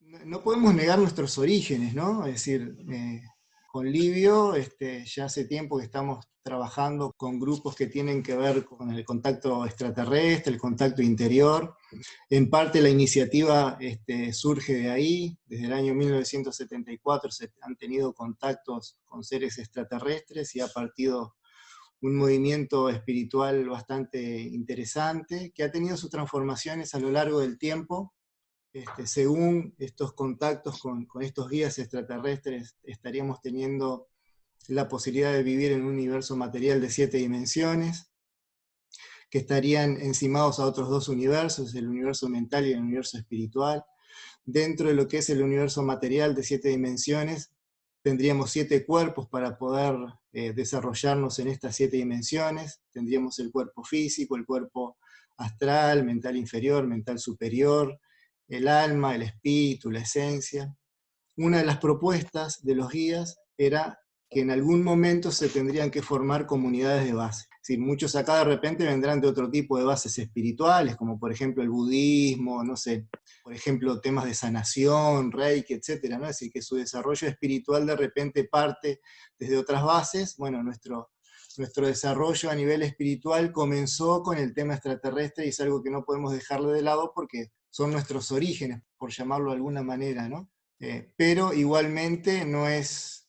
No podemos negar nuestros orígenes, ¿no? Es decir, con Livio ya hace tiempo que estamos trabajando con grupos que tienen que ver con el contacto extraterrestre, el contacto interior. En parte la iniciativa surge de ahí. Desde el año 1974 se han tenido contactos con seres extraterrestres y ha partido un movimiento espiritual bastante interesante que ha tenido sus transformaciones a lo largo del tiempo. Según estos contactos con estos guías extraterrestres, estaríamos teniendo la posibilidad de vivir en un universo material de 7 dimensiones, que estarían encimados a otros 2 universos, el universo mental y el universo espiritual. Dentro de lo que es el universo material de 7 dimensiones, tendríamos 7 cuerpos para poder desarrollarnos en estas 7 dimensiones. Tendríamos el cuerpo físico, el cuerpo astral, mental inferior, mental superior, el alma, el espíritu, la esencia. Una de las propuestas de los guías era que en algún momento se tendrían que formar comunidades de base. Es decir, muchos acá de repente vendrán de otro tipo de bases espirituales, como por ejemplo el budismo, no sé, por ejemplo temas de sanación, reiki, etcétera, ¿no? Es decir, que su desarrollo espiritual de repente parte desde otras bases. Bueno, nuestro desarrollo a nivel espiritual comenzó con el tema extraterrestre y es algo que no podemos dejarle de lado porque son nuestros orígenes, por llamarlo de alguna manera, ¿no? Pero igualmente no es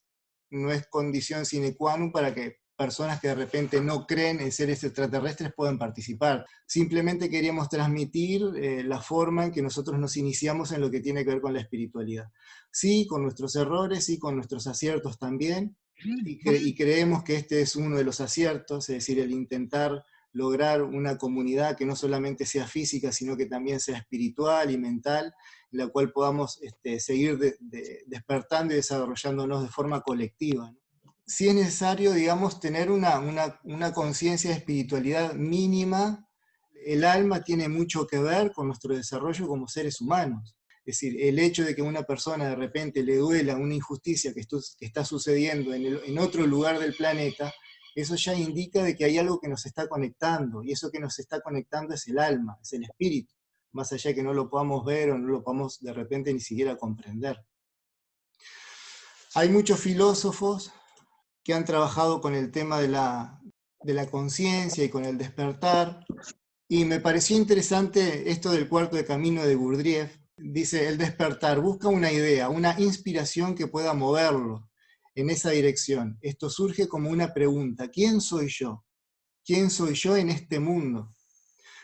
condición sine qua non para que personas que de repente no creen en seres extraterrestres puedan participar. Simplemente queríamos transmitir la forma en que nosotros nos iniciamos en lo que tiene que ver con la espiritualidad. Sí, con nuestros errores, sí, con nuestros aciertos también, y creemos que este es uno de los aciertos, es decir, el intentar lograr una comunidad que no solamente sea física, sino que también sea espiritual y mental, en la cual podamos seguir despertando y desarrollándonos de forma colectiva, ¿no? Si es necesario, digamos, tener una conciencia de espiritualidad mínima. El alma tiene mucho que ver con nuestro desarrollo como seres humanos. Es decir, el hecho de que a una persona de repente le duela una injusticia que está sucediendo en otro lugar del planeta, eso ya indica de que hay algo que nos está conectando, y eso que nos está conectando es el alma, es el espíritu, más allá de que no lo podamos ver o no lo podamos de repente ni siquiera comprender. Hay muchos filósofos que han trabajado con el tema de la conciencia y con el despertar, y me pareció interesante esto del cuarto de camino de Gurdjieff. Dice, el despertar busca una idea, una inspiración que pueda moverlo en esa dirección. Esto surge como una pregunta: ¿quién soy yo? ¿Quién soy yo en este mundo?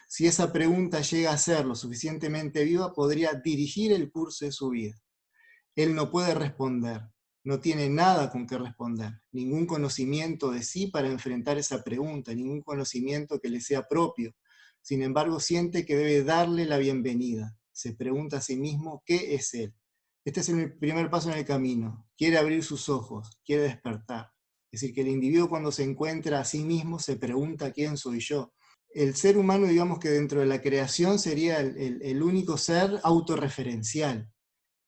Si esa pregunta llega a ser lo suficientemente viva, podría dirigir el curso de su vida. Él no puede responder, no tiene nada con qué responder, ningún conocimiento de sí para enfrentar esa pregunta, ningún conocimiento que le sea propio. Sin embargo, siente que debe darle la bienvenida. Se pregunta a sí mismo qué es él. Este es el primer paso en el camino. Quiere abrir sus ojos, quiere despertar. Es decir, que el individuo, cuando se encuentra a sí mismo, se pregunta quién soy yo. El ser humano, digamos que dentro de la creación, sería el único ser autorreferencial.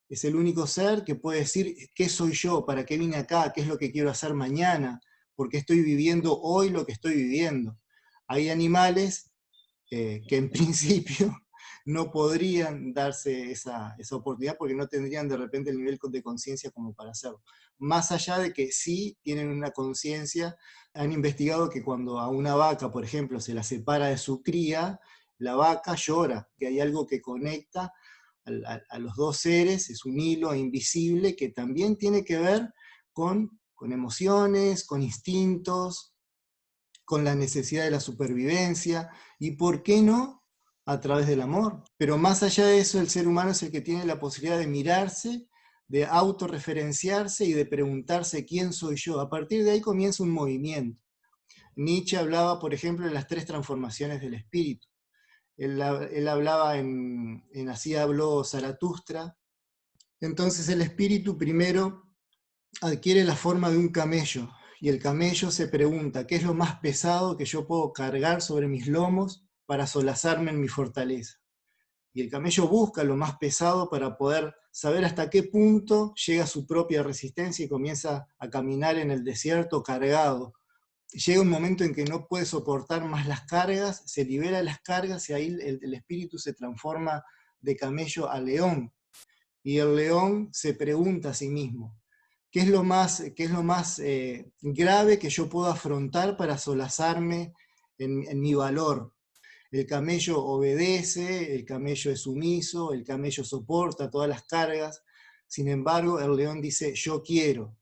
Es el único ser que puede decir qué soy yo, para qué vine acá, qué es lo que quiero hacer mañana, por qué estoy viviendo hoy lo que estoy viviendo. Hay animales que en principio no podrían darse esa oportunidad porque no tendrían de repente el nivel de conciencia como para hacerlo. Más allá de que sí tienen una conciencia. Han investigado que cuando a una vaca, por ejemplo, se la separa de su cría, la vaca llora, que hay algo que conecta a los dos seres, es un hilo invisible que también tiene que ver con emociones, con instintos, con la necesidad de la supervivencia, y por qué no, a través del amor. Pero más allá de eso, el ser humano es el que tiene la posibilidad de mirarse, de autorreferenciarse y de preguntarse quién soy yo. A partir de ahí comienza un movimiento. Nietzsche hablaba, por ejemplo, de las 3 transformaciones del espíritu. Él hablaba Así habló Zaratustra. Entonces el espíritu primero adquiere la forma de un camello, y el camello se pregunta, ¿qué es lo más pesado que yo puedo cargar sobre mis lomos para solazarme en mi fortaleza? Y el camello busca lo más pesado para poder saber hasta qué punto llega su propia resistencia y comienza a caminar en el desierto cargado. Llega un momento en que no puede soportar más las cargas, se libera las cargas y ahí el espíritu se transforma de camello a león. Y el león se pregunta a sí mismo, qué es lo más grave que yo puedo afrontar para solazarme en mi valor? El camello obedece, el camello es sumiso, el camello soporta todas las cargas. Sin embargo, el león dice, yo quiero,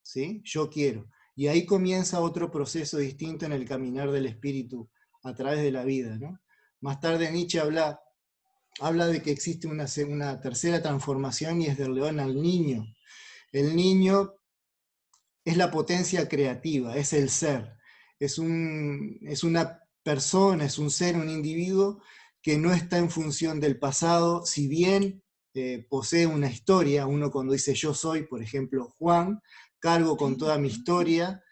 ¿sí? Yo quiero. Y ahí comienza otro proceso distinto en el caminar del espíritu a través de la vida, ¿no? Más tarde Nietzsche habla de que existe una tercera transformación y es del león al niño. El niño es la potencia creativa, es el ser, es una persona, es un ser, un individuo que no está en función del pasado, si bien posee una historia. Uno cuando dice yo soy, por ejemplo, Juan, cargo con toda mi historia,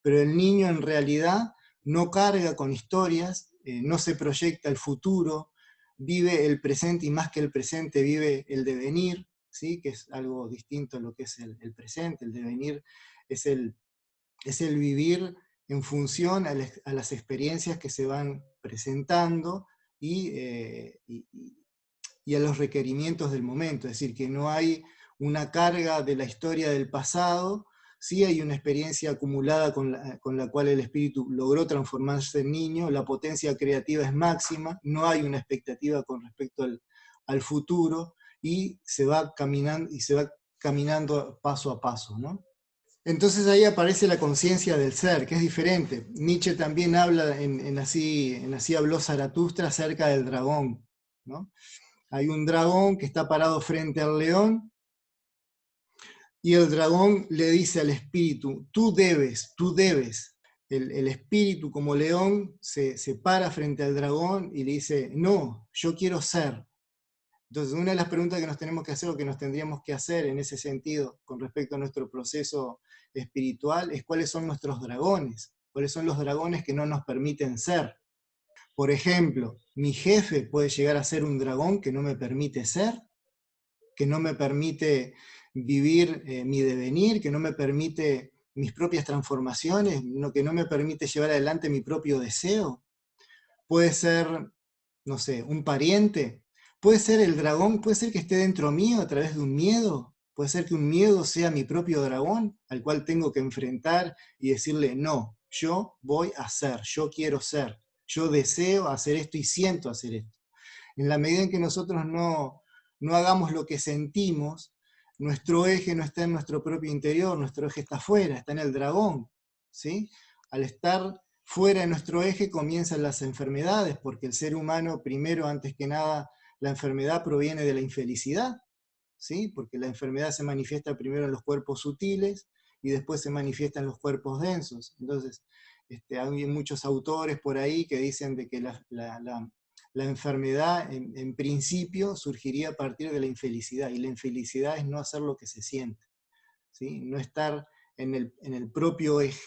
pero el niño en realidad no carga con historias, no se proyecta el futuro, vive el presente y más que el presente vive el devenir, ¿sí? Que es algo distinto a lo que es el presente. El devenir es es el vivir en función a las experiencias que se van presentando y a los requerimientos del momento. Es decir, que no hay una carga de la historia del pasado, sí hay una experiencia acumulada con la cual el espíritu logró transformarse en niño, la potencia creativa es máxima, no hay una expectativa con respecto al futuro, y se va caminando paso a paso, ¿no? Entonces ahí aparece la conciencia del ser, que es diferente. Nietzsche también habla, en Así habló Zaratustra, acerca del dragón, ¿no? Hay un dragón que está parado frente al león, y el dragón le dice al espíritu, tú debes, tú debes. El espíritu como león se para frente al dragón y le dice, no, yo quiero ser. Entonces, una de las preguntas que nos tenemos que hacer, o que nos tendríamos que hacer en ese sentido, con respecto a nuestro proceso espiritual, es cuáles son nuestros dragones, cuáles son los dragones que no nos permiten ser. Por ejemplo, mi jefe puede llegar a ser un dragón que no me permite ser, que no me permite vivir mi devenir, que no me permite mis propias transformaciones, que no me permite llevar adelante mi propio deseo. Puede ser, no sé, un pariente, puede ser el dragón, puede ser que esté dentro mío a través de un miedo, puede ser que un miedo sea mi propio dragón, al cual tengo que enfrentar y decirle, no, yo voy a ser, yo quiero ser, yo deseo hacer esto y siento hacer esto. En la medida en que nosotros no hagamos lo que sentimos, nuestro eje no está en nuestro propio interior, nuestro eje está afuera, está en el dragón, ¿sí? Al estar fuera de nuestro eje comienzan las enfermedades, porque el ser humano, primero, antes que nada, la enfermedad proviene de la infelicidad, ¿sí? Porque la enfermedad se manifiesta primero en los cuerpos sutiles y después se manifiesta en los cuerpos densos. Entonces, hay muchos autores por ahí que dicen de que la enfermedad en principio surgiría a partir de la infelicidad, y la infelicidad es no hacer lo que se siente, ¿sí? No estar en el propio eje.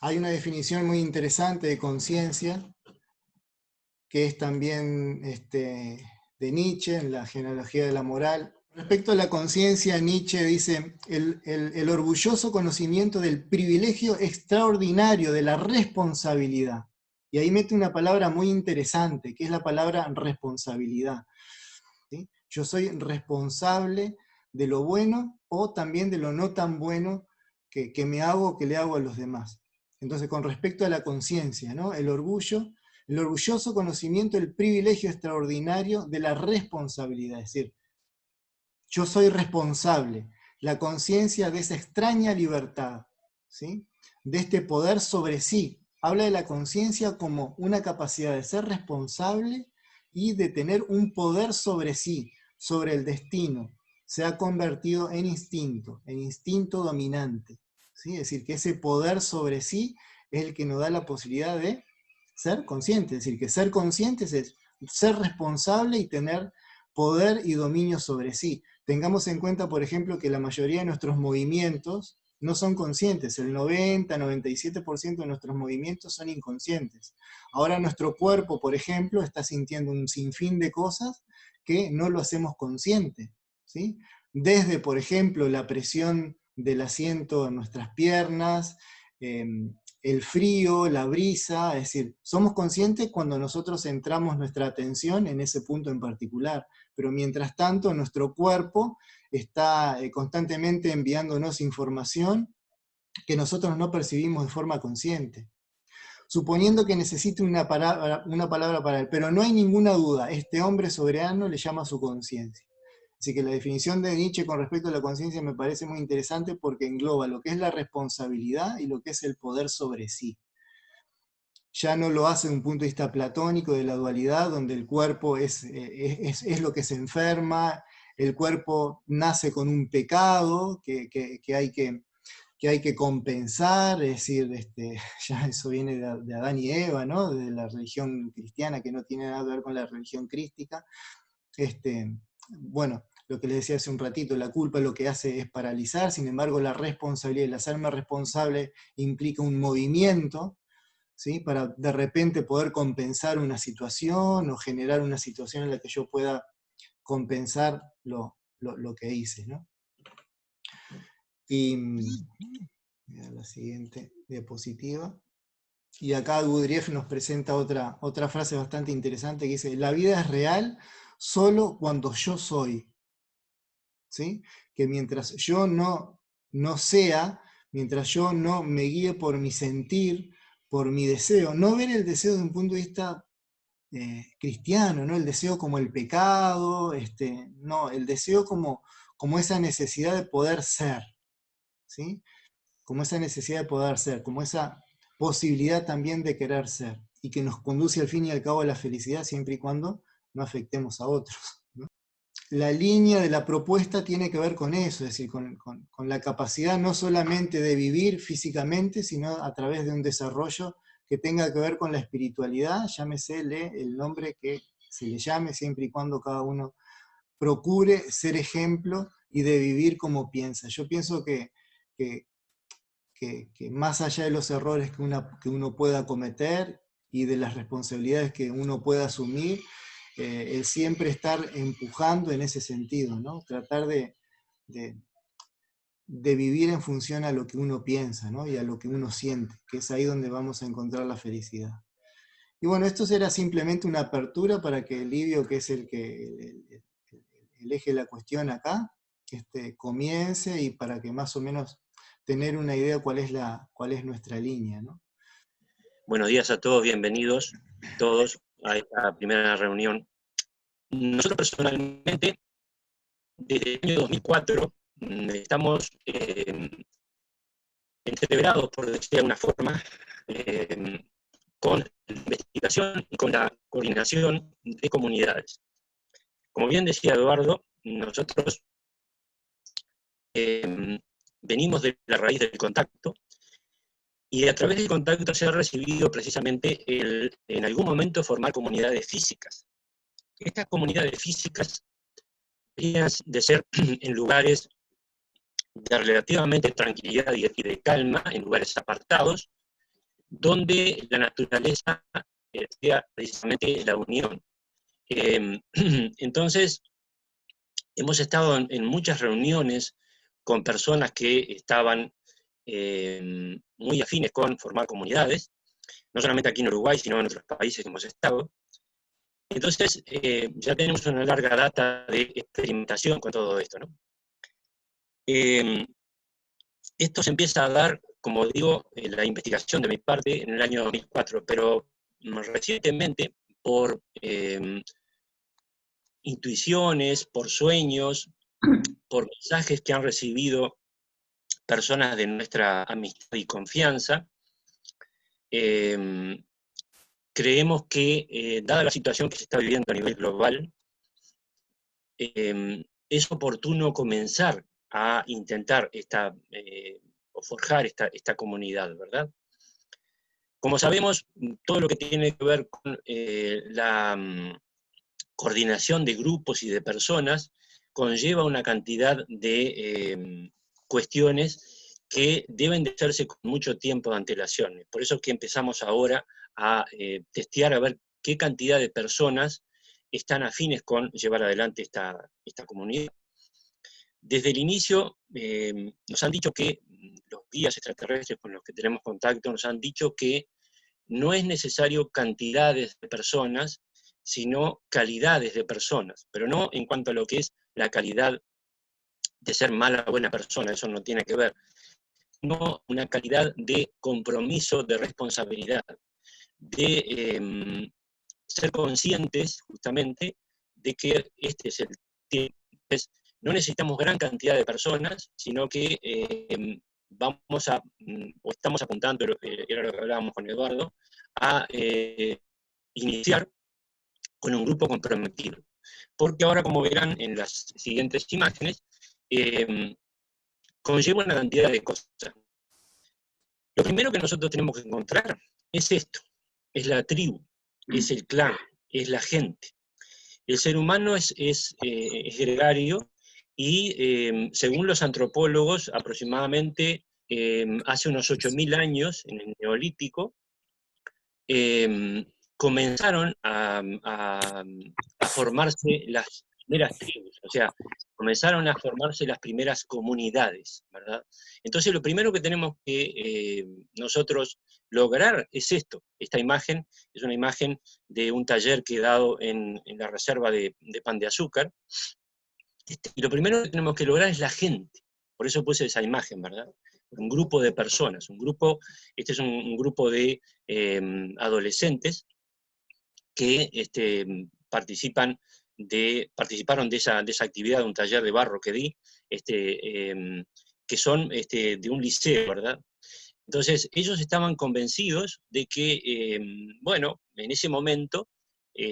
Hay una definición muy interesante de conciencia, que es también de Nietzsche, en la genealogía de la moral. Respecto a la conciencia, Nietzsche dice, el orgulloso conocimiento del privilegio extraordinario de la responsabilidad. Y ahí mete una palabra muy interesante, que es la palabra responsabilidad, ¿sí? Yo soy responsable de lo bueno o también de lo no tan bueno que me hago, que le hago a los demás. Entonces, con respecto a la conciencia, ¿no? El orgulloso conocimiento del privilegio extraordinario de la responsabilidad, es decir, yo soy responsable, la conciencia de esa extraña libertad, ¿sí? De este poder sobre sí. Habla de la conciencia como una capacidad de ser responsable y de tener un poder sobre sí, sobre el destino. Se ha convertido en instinto dominante, ¿sí? Es decir, que ese poder sobre sí es el que nos da la posibilidad de ser consciente. Es decir, que ser conscientes es ser responsable y tener poder y dominio sobre sí. Tengamos en cuenta, por ejemplo, que la mayoría de nuestros movimientos no son conscientes. El 90-97% de nuestros movimientos son inconscientes. Ahora nuestro cuerpo, por ejemplo, está sintiendo un sinfín de cosas que no lo hacemos consciente, ¿sí? Desde, por ejemplo, la presión del asiento en nuestras piernas, el frío, la brisa, es decir, somos conscientes cuando nosotros centramos nuestra atención en ese punto en particular, pero mientras tanto nuestro cuerpo está constantemente enviándonos información que nosotros no percibimos de forma consciente. Suponiendo que necesite una palabra para él, pero no hay ninguna duda, este hombre soberano le llama a su conciencia. Así que la definición de Nietzsche con respecto a la conciencia me parece muy interesante porque engloba lo que es la responsabilidad y lo que es el poder sobre sí. Ya no lo hace de un punto de vista platónico de la dualidad, donde el cuerpo es lo que se enferma, el cuerpo nace con un pecado que hay que compensar, es decir, ya eso viene de Adán y Eva, ¿no? De la religión cristiana, que no tiene nada que ver con la religión crística. Bueno, lo que les decía hace un ratito, la culpa lo que hace es paralizar, sin embargo la responsabilidad, el hacerme responsable implica un movimiento, ¿sí? Para de repente poder compensar una situación o generar una situación en la que yo pueda compensar lo que hice, ¿no? Y la siguiente diapositiva. Y acá Gurdjieff nos presenta otra frase bastante interesante que dice, la vida es real solo cuando yo soy. ¿Sí? Que mientras yo no sea, mientras yo no me guíe por mi sentir, por mi deseo, no ver el deseo desde un punto de vista cristiano, ¿no? El deseo como el pecado, no, el deseo como esa necesidad de poder ser, ¿sí? Como esa necesidad de poder ser, como esa posibilidad también de querer ser, y que nos conduce al fin y al cabo a la felicidad siempre y cuando no afectemos a otros, ¿no? La línea de la propuesta tiene que ver con eso, es decir, con la capacidad no solamente de vivir físicamente, sino a través de un desarrollo que tenga que ver con la espiritualidad, llámesele el nombre que se le llame, siempre y cuando cada uno procure ser ejemplo y de vivir como piensa. Yo pienso que más allá de los errores que uno pueda cometer y de las responsabilidades que uno pueda asumir, el siempre estar empujando en ese sentido, ¿no? Tratar de vivir en función a lo que uno piensa, ¿no? Y a lo que uno siente, que es ahí donde vamos a encontrar la felicidad. Y bueno, esto será simplemente una apertura para que Livio, que es el eje la cuestión acá, comience y para que más o menos tener una idea cuál es nuestra línea, ¿no? Buenos días a todos, bienvenidos todos a esta primera reunión. Nosotros personalmente, desde el año 2004, estamos entreverados, por decir de alguna forma, con la investigación y con la coordinación de comunidades. Como bien decía Eduardo, nosotros venimos de la raíz del contacto, y a través del contacto se ha recibido precisamente en algún momento formar comunidades físicas. Estas comunidades físicas deberían de ser en lugares de relativamente tranquilidad y de calma, en lugares apartados, donde la naturaleza sea precisamente la unión. Entonces, hemos estado en muchas reuniones con personas que estaban muy afines con formar comunidades, no solamente aquí en Uruguay, sino en otros países que hemos estado. Entonces, ya tenemos una larga data de experimentación con todo esto, ¿no? Esto se empieza a dar, como digo, en la investigación de mi parte en el año 2004, pero recientemente, por intuiciones, por sueños, por mensajes que han recibido personas de nuestra amistad y confianza, creemos que, dada la situación que se está viviendo a nivel global, es oportuno comenzar a intentar o forjar esta comunidad, ¿verdad? Como sabemos, todo lo que tiene que ver con la coordinación de grupos y de personas conlleva una cantidad de cuestiones que deben de hacerse con mucho tiempo de antelación. Por eso es que empezamos ahora a testear a ver qué cantidad de personas están afines con llevar adelante esta comunidad. Desde el inicio nos han dicho que los guías extraterrestres con los que tenemos contacto nos han dicho que no es necesario cantidades de personas, sino calidades de personas, pero no en cuanto a lo que es la calidad de ser mala o buena persona, eso no tiene que ver, sino una calidad de compromiso, de responsabilidad, de ser conscientes justamente de que este es el tiempo. Entonces, no necesitamos gran cantidad de personas, sino que vamos a, o estamos apuntando, era lo que hablábamos con Eduardo, a iniciar con un grupo comprometido. Porque ahora, como verán en las siguientes imágenes, conlleva una cantidad de cosas. Lo primero que nosotros tenemos que encontrar es esto, es la tribu, es el clan, es la gente. El ser humano es gregario y, según los antropólogos, aproximadamente hace unos 8.000 años, en el Neolítico, comenzaron a formarse las primeras tribus, o sea, comenzaron a formarse las primeras comunidades, ¿verdad? Entonces lo primero que tenemos que nosotros lograr es esto. Esta imagen es una imagen de un taller que he dado en la reserva de Pan de Azúcar, y lo primero que tenemos que lograr es la gente. Por eso puse esa imagen, ¿verdad? Un grupo de personas, este es un grupo de adolescentes que participaron de esa actividad, de un taller de barro que di, que son de un liceo, ¿verdad? Entonces, ellos estaban convencidos de que, bueno, en ese momento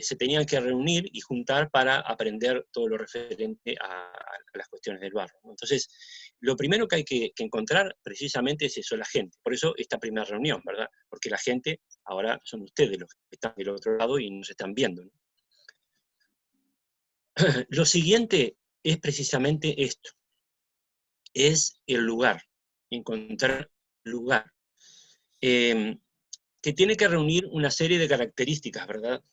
se tenían que reunir y juntar para aprender todo lo referente a las cuestiones del barro, ¿no? Entonces, lo primero que hay que encontrar precisamente es eso, la gente. Por eso esta primera reunión, ¿verdad? Porque la gente ahora son ustedes los que están del otro lado y nos están viendo, ¿no? Lo siguiente es precisamente esto, es el lugar, encontrar lugar. Que tiene que reunir una serie de características, ¿verdad?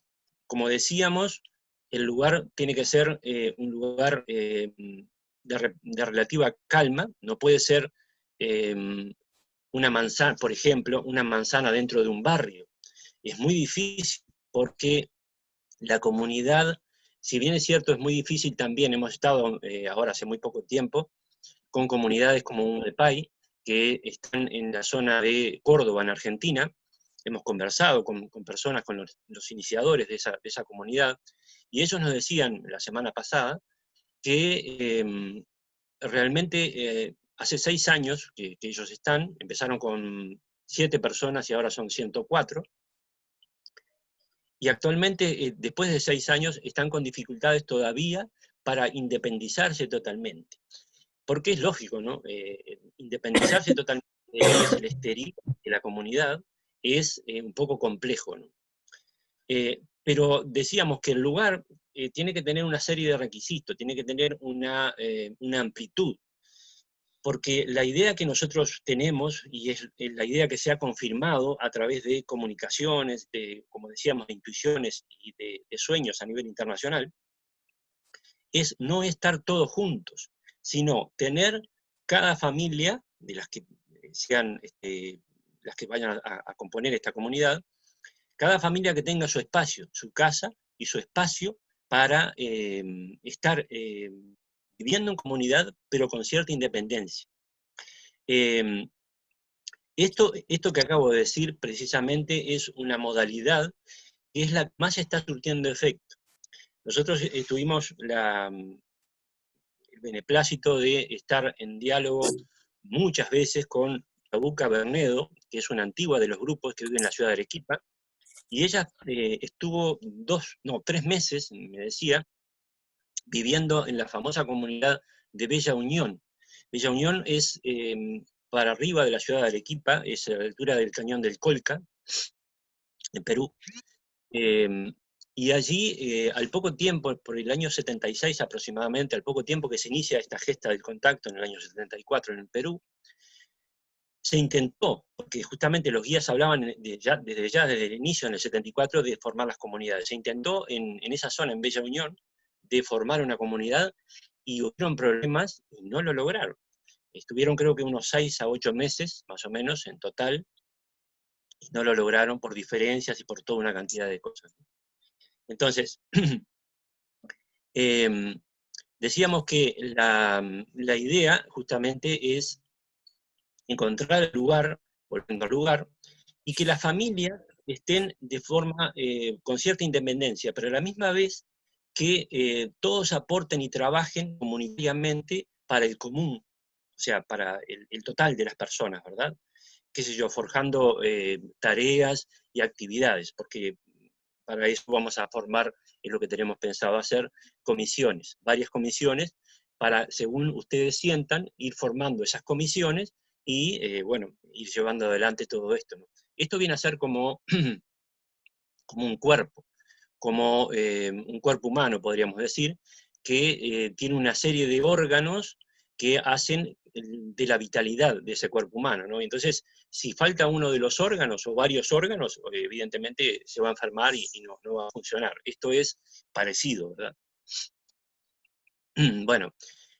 Como decíamos, el lugar tiene que ser un lugar de relativa calma, no puede ser una manzana, por ejemplo, una manzana dentro de un barrio. Es muy difícil porque la comunidad, si bien es cierto, es muy difícil también, hemos estado ahora hace muy poco tiempo, con comunidades como Unepay, que están en la zona de Córdoba, en Argentina. Hemos conversado con personas, con los iniciadores de esa comunidad, y ellos nos decían la semana pasada que realmente hace 6 años que ellos empezaron con 7 personas y ahora son 104, y actualmente, después de 6 años, están con dificultades todavía para independizarse totalmente. Porque es lógico, ¿no? Independizarse totalmente de lo que es el exterior de la comunidad es un poco complejo, ¿no? Pero decíamos que el lugar tiene que tener una serie de requisitos, tiene que tener una amplitud, porque la idea que nosotros tenemos, y es la idea que se ha confirmado a través de comunicaciones, como decíamos, de intuiciones y de sueños a nivel internacional, es no estar todos juntos, sino tener cada familia, de las que sean las que vayan a componer esta comunidad, cada familia que tenga su espacio, su casa y su espacio para estar viviendo en comunidad, pero con cierta independencia. Esto que acabo de decir precisamente es una modalidad que es la que más está surtiendo efecto. Nosotros tuvimos el beneplácito de estar en diálogo muchas veces con Chabuca Bernedo, que es una antigua de los grupos que vive en la ciudad de Arequipa, y ella estuvo 3 meses, me decía, viviendo en la famosa comunidad de Bella Unión. Bella Unión es para arriba de la ciudad de Arequipa, es a la altura del cañón del Colca, en Perú. Y allí, al poco tiempo, por el año 76 aproximadamente, al poco tiempo que se inicia esta gesta del contacto en el año 74 en el Perú, se intentó, porque justamente los guías hablaban desde el inicio, en el 74, de formar las comunidades. Se intentó en esa zona, en Bella Unión, de formar una comunidad, y hubieron problemas y no lo lograron. Estuvieron creo que unos 6 a 8 meses, más o menos, en total, y no lo lograron por diferencias y por toda una cantidad de cosas. Entonces, decíamos que la idea justamente es encontrar el lugar, volviendo al lugar, y que las familias estén de forma, con cierta independencia, pero a la misma vez que todos aporten y trabajen comunitariamente para el común, o sea, para el total de las personas, ¿verdad? Qué sé yo, forjando tareas y actividades, porque para eso vamos a formar, es lo que tenemos pensado hacer, comisiones, varias comisiones, para, según ustedes sientan, ir formando esas comisiones y, bueno, ir llevando adelante todo esto, ¿no? Esto viene a ser como, como un cuerpo humano, podríamos decir, que tiene una serie de órganos que hacen de la vitalidad de ese cuerpo humano, ¿no? Entonces, si falta uno de los órganos o varios órganos, evidentemente se va a enfermar y no va a funcionar. Esto es parecido, ¿verdad? Bueno,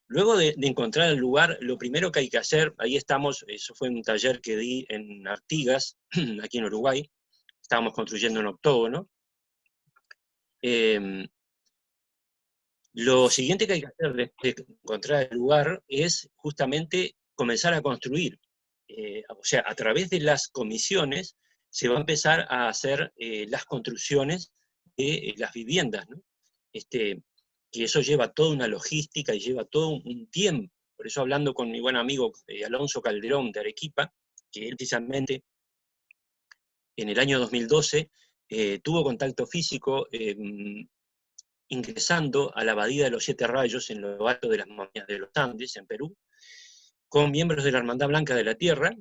luego de encontrar el lugar, lo primero que hay que hacer, ahí estamos, eso fue un taller que di en Artigas, aquí en Uruguay, estábamos construyendo un octógono. Lo siguiente que hay que hacer después de encontrar el lugar es justamente comenzar a construir. O sea, a través de las comisiones se va a empezar a hacer las construcciones de las viviendas, ¿no? Que eso lleva toda una logística y lleva todo un tiempo. Por eso, hablando con mi buen amigo Alonso Calderón de Arequipa, que él precisamente en el año 2012 tuvo contacto físico ingresando a la Abadía de los Siete Rayos, en lo alto de las montañas de los Andes, en Perú, con miembros de la Hermandad Blanca de la Tierra,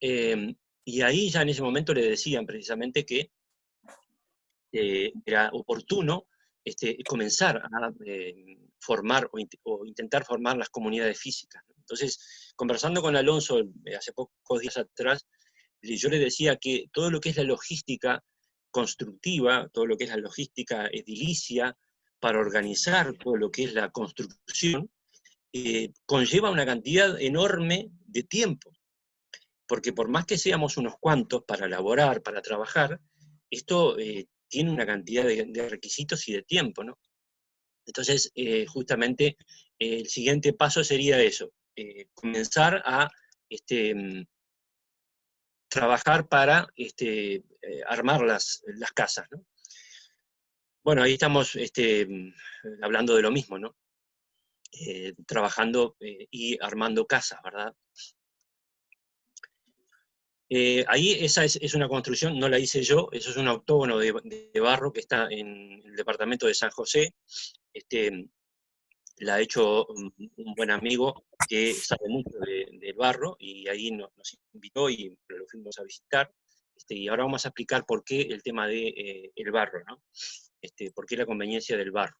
y ahí ya en ese momento le decían precisamente que era oportuno comenzar a formar o intentar formar las comunidades físicas, ¿no? Entonces, conversando con Alonso hace pocos días atrás, yo le decía que todo lo que es la logística constructiva, todo lo que es la logística edilicia, para organizar todo lo que es la construcción, conlleva una cantidad enorme de tiempo, porque por más que seamos unos cuantos para elaborar, para trabajar, esto tiene una cantidad de requisitos y de tiempo, ¿no? Entonces, justamente, el siguiente paso sería eso, comenzar a trabajar para armar las casas, ¿no? Bueno, ahí estamos hablando de lo mismo, ¿no? Trabajando y armando casas, ¿verdad? Ahí esa es una construcción, no la hice yo, eso es un octógono de barro que está en el departamento de San José. La ha hecho un buen amigo que sabe mucho del barro, y ahí nos invitó y lo fuimos a visitar. Y ahora vamos a explicar por qué el tema del el barro, ¿no? Por qué la conveniencia del barro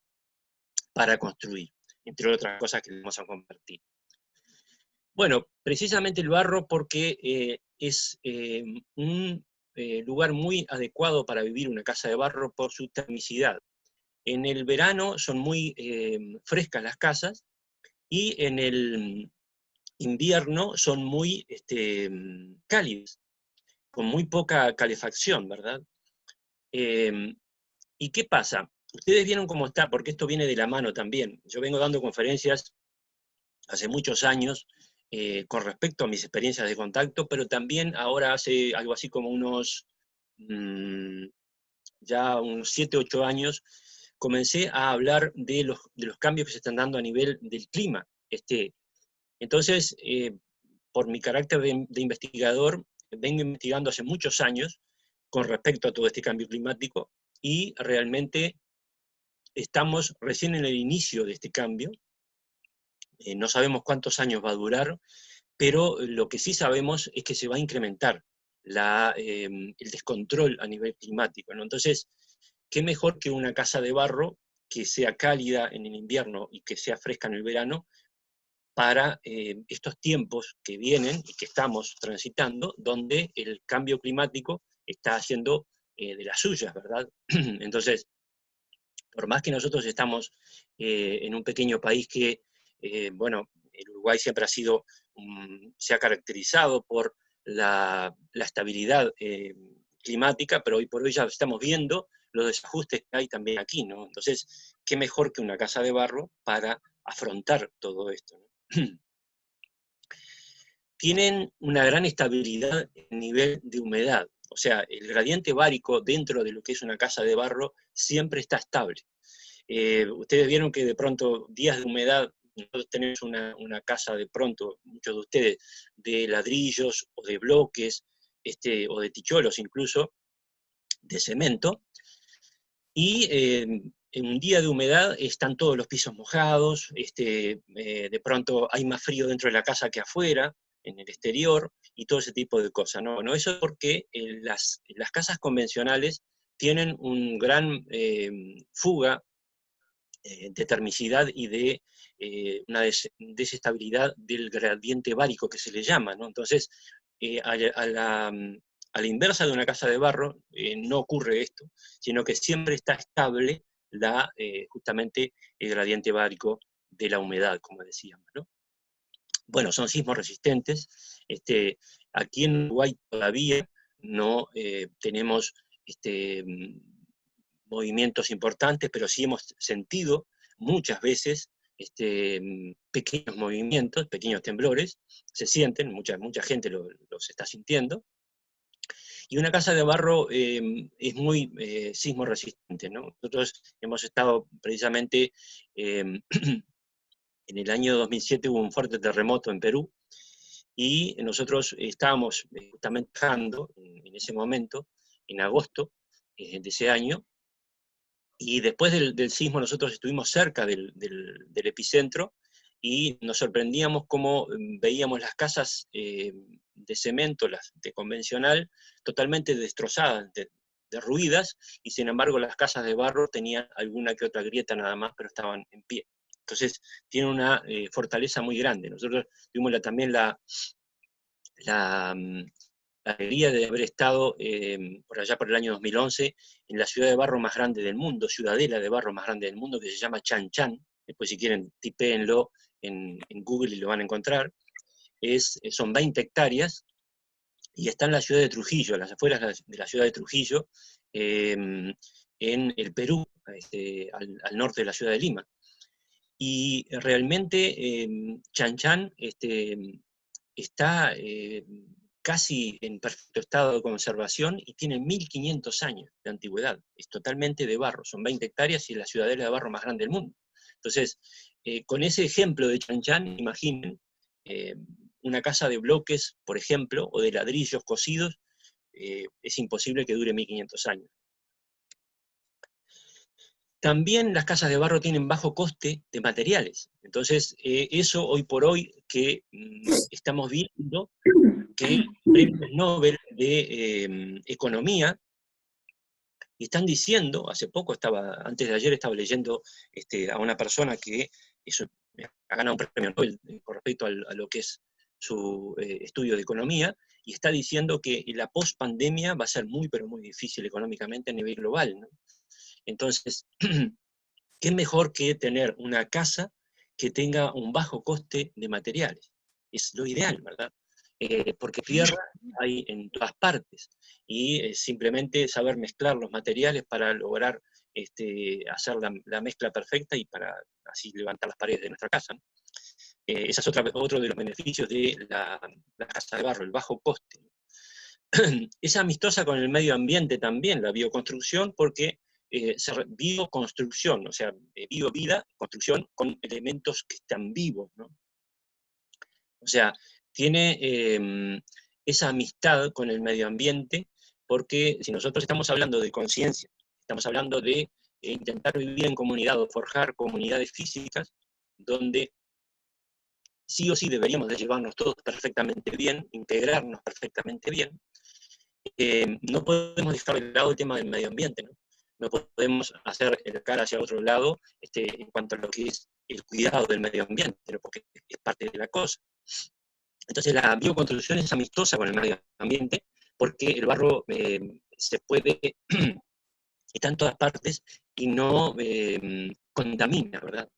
para construir, entre otras cosas que vamos a compartir. Bueno, precisamente el barro porque es un lugar muy adecuado para vivir una casa de barro por su termicidad. En el verano son muy frescas las casas, y en el invierno son muy cálidas, con muy poca calefacción, ¿verdad? ¿Y qué pasa? Ustedes vieron cómo está, porque esto viene de la mano también. Yo vengo dando conferencias hace muchos años con respecto a mis experiencias de contacto, pero también ahora hace algo así como ya unos 7, 8 años, comencé a hablar de los cambios que se están dando a nivel del clima. Entonces, por mi carácter de investigador, vengo investigando hace muchos años con respecto a todo este cambio climático, y realmente estamos recién en el inicio de este cambio. No sabemos cuántos años va a durar, pero lo que sí sabemos es que se va a incrementar el descontrol a nivel climático, ¿no? Entonces, ¿qué mejor que una casa de barro que sea cálida en el invierno y que sea fresca en el verano, para estos tiempos que vienen y que estamos transitando, donde el cambio climático está haciendo de las suyas, ¿verdad? Entonces, por más que nosotros estamos en un pequeño país que, bueno, el Uruguay siempre se ha caracterizado por la estabilidad climática, pero hoy por hoy ya estamos viendo los desajustes que hay también aquí, ¿no? Entonces, ¿qué mejor que una casa de barro para afrontar todo esto, ¿no? Tienen una gran estabilidad en nivel de humedad, o sea, el gradiente bárico dentro de lo que es una casa de barro siempre está estable. Ustedes vieron que de pronto días de humedad, nosotros tenemos una casa de pronto, muchos de ustedes, de ladrillos o de bloques, o de ticholos incluso, de cemento, y en un día de humedad están todos los pisos mojados, de pronto hay más frío dentro de la casa que afuera, en el exterior, y todo ese tipo de cosas. No, no, eso es porque las casas convencionales tienen un gran fuga de termicidad y de una desestabilidad del gradiente bárico que se le llama, ¿no? Entonces, a la inversa de una casa de barro no ocurre esto, sino que siempre está estable justamente el gradiente bárico de la humedad, como decíamos, ¿no? Bueno, son sismos resistentes. Aquí en Uruguay todavía no tenemos movimientos importantes, pero sí hemos sentido muchas veces pequeños movimientos, pequeños temblores, se sienten, mucha gente los está sintiendo, y una casa de barro es muy sismo resistente, ¿no? Nosotros hemos estado precisamente, en el año 2007 hubo un fuerte terremoto en Perú, y nosotros estábamos justamente trabajando en ese momento, en agosto de ese año, y después del sismo nosotros estuvimos cerca del epicentro, y nos sorprendíamos cómo veíamos las casas de cemento, las de convencional, totalmente destrozadas, derruidas, y sin embargo las casas de barro tenían alguna que otra grieta nada más, pero estaban en pie. Entonces tiene una fortaleza muy grande. Nosotros tuvimos también la alegría de haber estado por allá por el año 2011 en la ciudad de barro más grande del mundo, ciudadela de barro más grande del mundo, que se llama Chan Chan. Después, si quieren, tipéenlo en Google y lo van a encontrar. Son 20 hectáreas y está en la ciudad de Trujillo, a las afueras de la ciudad de Trujillo, en el Perú, al norte de la ciudad de Lima. Y realmente Chan Chan está casi en perfecto estado de conservación y tiene 1500 años de antigüedad. Es totalmente de barro, son 20 hectáreas y es la ciudadela de barro más grande del mundo. Entonces, con ese ejemplo de Chan Chan, imaginen una casa de bloques, por ejemplo, o de ladrillos cocidos, es imposible que dure 1500 años. También las casas de barro tienen bajo coste de materiales. Entonces, eso hoy por hoy que estamos viendo que premios Nobel de Economía están diciendo, antes de ayer estaba leyendo a una persona que ha ganado un premio Nobel con respecto a lo que es su estudio de economía, y está diciendo que la post-pandemia va a ser muy, pero muy difícil económicamente a nivel global, ¿no? Entonces, ¿qué mejor que tener una casa que tenga un bajo coste de materiales? Es lo ideal, ¿verdad? Porque tierra hay en todas partes, y simplemente saber mezclar los materiales para lograr hacer la mezcla perfecta y para así levantar las paredes de nuestra casa, ¿no? Ese es otro de los beneficios de la casa de barro, el bajo coste. Es amistosa con el medio ambiente también, la bioconstrucción, porque bioconstrucción, o sea, vida, construcción con elementos que están vivos, ¿no? O sea, tiene esa amistad con el medio ambiente, porque si nosotros estamos hablando de conciencia, estamos hablando de intentar vivir en comunidad o forjar comunidades físicas, donde sí o sí deberíamos de llevarnos todos perfectamente bien, integrarnos perfectamente bien, no podemos dejar de lado el tema del medio ambiente, ¿no? No podemos hacer el cara hacia otro lado en cuanto a lo que es el cuidado del medio ambiente, ¿no? Porque es parte de la cosa. Entonces la bioconstrucción es amistosa con el medio ambiente, porque el barro se puede, está en todas partes y no contamina, ¿verdad?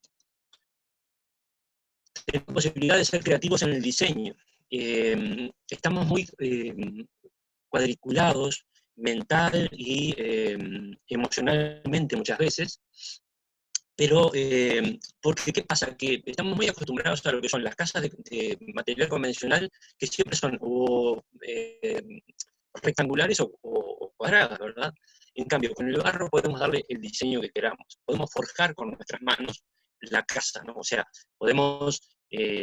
tenemos posibilidad de ser creativos en el diseño. Estamos muy cuadriculados mental y emocionalmente muchas veces, pero, porque ¿qué pasa? Que estamos muy acostumbrados a lo que son las casas de material convencional, que siempre son o rectangulares o cuadradas, ¿verdad? En cambio, con el barro podemos darle el diseño que queramos, podemos forjar con nuestras manos la casa, ¿no? O sea, podemos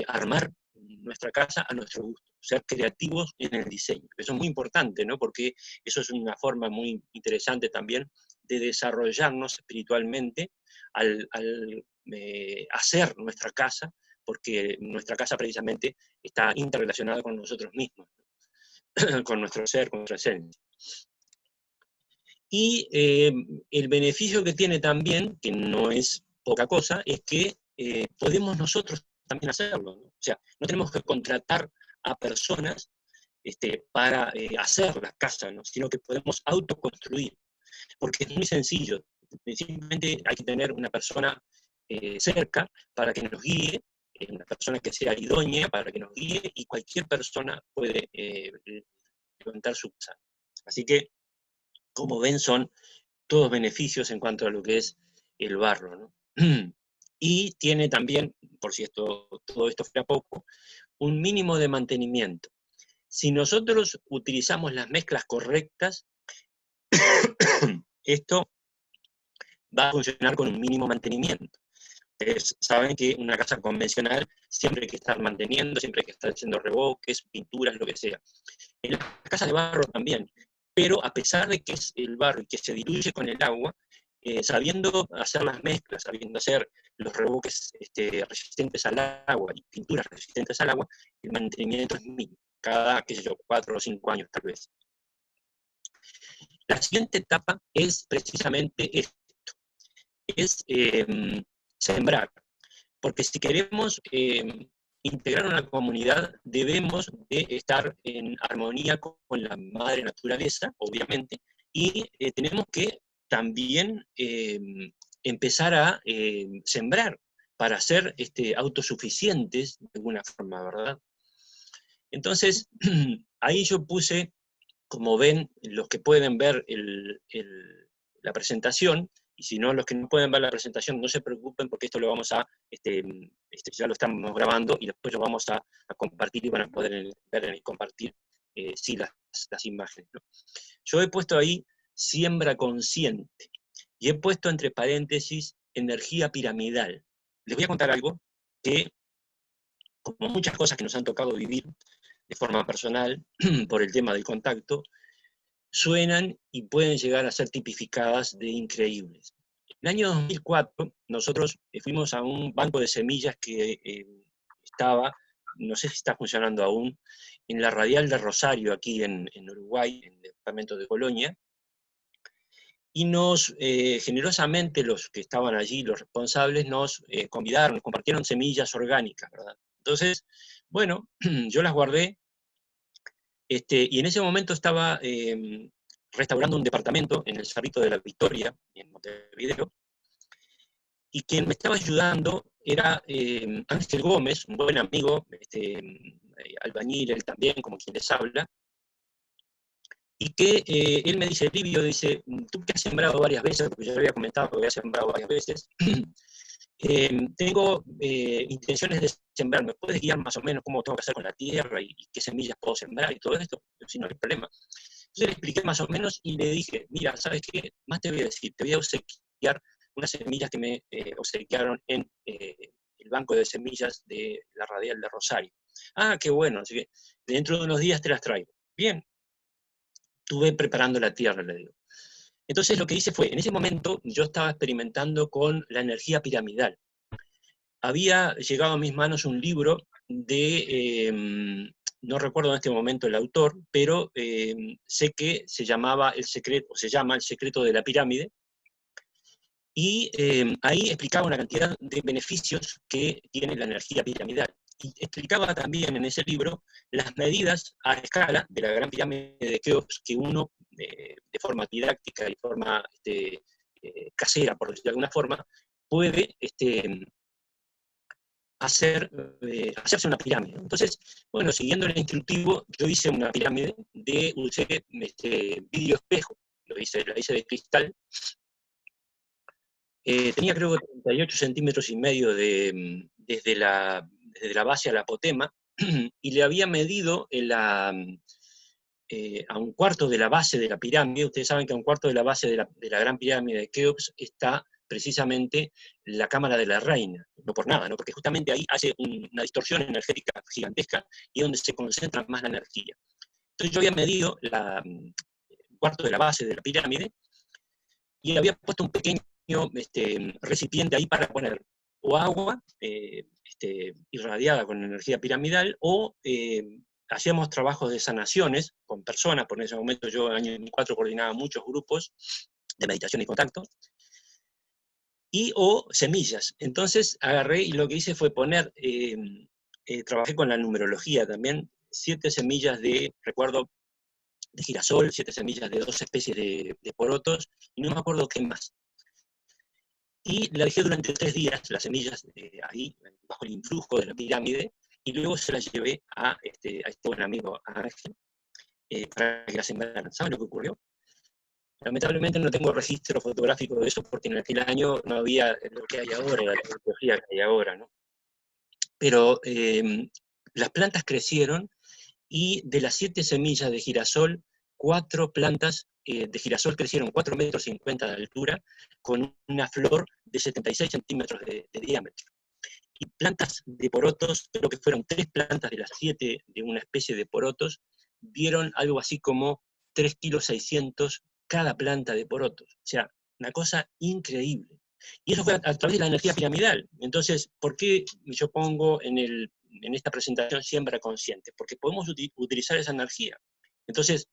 armar nuestra casa a nuestro gusto, ser creativos en el diseño. Eso es muy importante, ¿no? Porque eso es una forma muy interesante también de desarrollarnos espiritualmente al hacer nuestra casa, porque nuestra casa precisamente está interrelacionada con nosotros mismos, ¿no? Con nuestro ser, con nuestra esencia. Y el beneficio que tiene también, que no es poca cosa, es que podemos nosotros también hacerlo, ¿no? O sea, no tenemos que contratar a personas para hacer la casa, ¿no? Sino que podemos autoconstruir, porque es muy sencillo. Simplemente hay que tener una persona cerca para que nos guíe, una persona que sea idónea para que nos guíe, y cualquier persona puede levantar su casa. Así que, como ven, son todos beneficios en cuanto a lo que es el barro, ¿no? Y tiene también, por si todo esto fuera poco, un mínimo de mantenimiento. Si nosotros utilizamos las mezclas correctas, esto va a funcionar con un mínimo mantenimiento. Ustedes saben que una casa convencional siempre hay que estar manteniendo, siempre hay que estar haciendo revoques, pinturas, lo que sea. En las casas de barro también, pero a pesar de que es el barro y que se diluye con el agua, sabiendo hacer las mezclas, sabiendo hacer los revoques resistentes al agua y pinturas resistentes al agua, el mantenimiento es mínimo, cada, qué sé yo, 4 o 5 años tal vez. La siguiente etapa es precisamente esto, es sembrar, porque si queremos integrar una comunidad, debemos de estar en armonía con la madre naturaleza, obviamente, y tenemos que también empezar a sembrar para ser autosuficientes de alguna forma, ¿verdad? Entonces, ahí yo puse, como ven, los que pueden ver la presentación, y si no, los que no pueden ver la presentación, no se preocupen porque esto lo vamos a, ya lo estamos grabando y después lo vamos a compartir y van a poder ver y compartir, sí, las imágenes, ¿no? Yo he puesto ahí siembra consciente y he puesto entre paréntesis energía piramidal. Les voy a contar algo que, como muchas cosas que nos han tocado vivir de forma personal por el tema del contacto, suenan y pueden llegar a ser tipificadas de increíbles. En el año 2004 nosotros fuimos a un banco de semillas que estaba, no sé si está funcionando aún, en la Radial de Rosario, aquí en Uruguay, en el departamento de Colonia, y nos, generosamente los que estaban allí, los responsables, nos convidaron, nos compartieron semillas orgánicas, ¿verdad? Entonces, bueno, yo las guardé, y en ese momento estaba restaurando un departamento en el Cerrito de la Victoria, en Montevideo, y quien me estaba ayudando era Ángel Gómez, un buen amigo, albañil, él también, como quien les habla, y que él me dice, Livio, dice, tú que has sembrado varias veces, porque yo le había comentado que había sembrado varias veces, tengo intenciones de sembrar, ¿me puedes guiar más o menos cómo tengo que hacer con la tierra y qué semillas puedo sembrar y todo esto? Yo, sí, no hay problema. Entonces le expliqué más o menos y le dije, mira, ¿sabes qué? Más te voy a decir, te voy a obsequiar unas semillas que me obsequiaron en el banco de semillas de la Radial de Rosario. Ah, qué bueno, así que dentro de unos días te las traigo. Bien, estuve preparando la tierra, le digo. Entonces lo que hice fue, en ese momento yo estaba experimentando con la energía piramidal. Había llegado a mis manos un libro de, no recuerdo en este momento el autor, pero sé que se llamaba El secreto, o se llama El secreto de la pirámide, y ahí explicaba una cantidad de beneficios que tiene la energía piramidal. Y explicaba también en ese libro las medidas a escala de la gran pirámide de Keops que uno, de forma didáctica y de forma casera, por decirlo de alguna forma, puede hacerse una pirámide. Entonces, bueno, siguiendo el instructivo, yo hice una pirámide usé vidrio espejo, la hice de cristal. Tenía creo que 38 centímetros y medio desde la base a la apotema, y le había medido a un cuarto de la base de la pirámide. Ustedes saben que a un cuarto de la base de la gran pirámide de Keops está precisamente la cámara de la reina, no por nada, ¿no? Porque justamente ahí hace una distorsión energética gigantesca y es donde se concentra más la energía. Entonces yo había medido un cuarto de la base de la pirámide y había puesto un pequeño recipiente ahí para poner o agua irradiada con energía piramidal, o hacíamos trabajos de sanaciones con personas. Por ese momento yo en el año 2004 coordinaba muchos grupos de meditación y contacto, o semillas. Entonces agarré y lo que hice fue poner, trabajé con la numerología también, 7 semillas recuerdo, de girasol, 7 semillas de 2 especies de porotos, y no me acuerdo qué más. Y la dejé durante 3 días, las semillas, ahí, bajo el influjo de la pirámide, y luego se las llevé a este buen amigo, a Ángel, para que las sembraran. ¿Saben lo que ocurrió? Lamentablemente no tengo registro fotográfico de eso, porque en aquel año no había lo que hay ahora, la tecnología que hay ahora, ¿no? Pero las plantas crecieron, y de las 7 semillas de girasol, 4 plantas de girasol crecieron 4,50 metros de altura, con una flor de 76 centímetros de diámetro. Y plantas de porotos, creo que fueron 3 plantas de las 7 de una especie de porotos, dieron algo así como 3,6 kilos cada planta de porotos. O sea, una cosa increíble. Y eso fue a través de la energía piramidal. Entonces, ¿por qué yo pongo en esta presentación siembra consciente? Porque podemos utilizar esa energía. Entonces,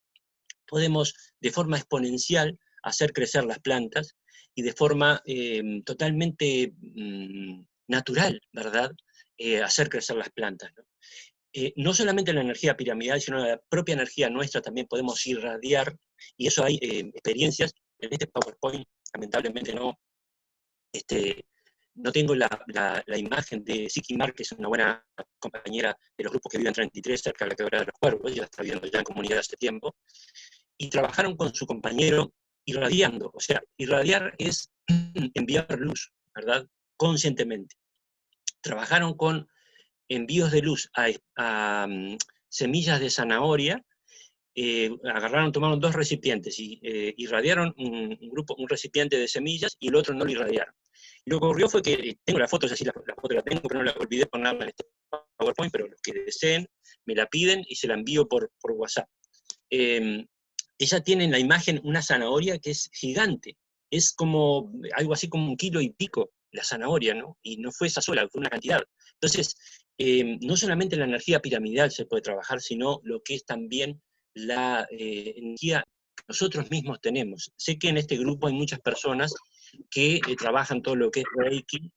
podemos de forma exponencial hacer crecer las plantas, y de forma totalmente natural, ¿verdad? Hacer crecer las plantas, ¿no? No solamente la energía piramidal, sino la propia energía nuestra también podemos irradiar, y eso hay experiencias. En este PowerPoint, lamentablemente no tengo la imagen de Siki Mar, que es una buena compañera de los grupos que viven en 33, cerca de la Quebrada de los Cuervos. Ella está viviendo ya en comunidad hace tiempo, y trabajaron con su compañero irradiando. O sea, irradiar es enviar luz, ¿verdad? Conscientemente. Trabajaron con envíos de luz a semillas de zanahoria. Tomaron 2 recipientes y irradiaron un recipiente de semillas, y el otro no lo irradiaron. Y lo que ocurrió fue que, tengo las fotos, así la foto la tengo, pero no la olvidé ponerla en este PowerPoint, pero los que deseen me la piden y se la envío por WhatsApp. Ella tiene en la imagen una zanahoria que es gigante, es como algo así como 1,5 kilos la zanahoria, ¿no? Y no fue esa sola, fue una cantidad. Entonces, no solamente la energía piramidal se puede trabajar, sino lo que es también la energía que nosotros mismos tenemos. Sé que en este grupo hay muchas personas que trabajan todo lo que es Reiki,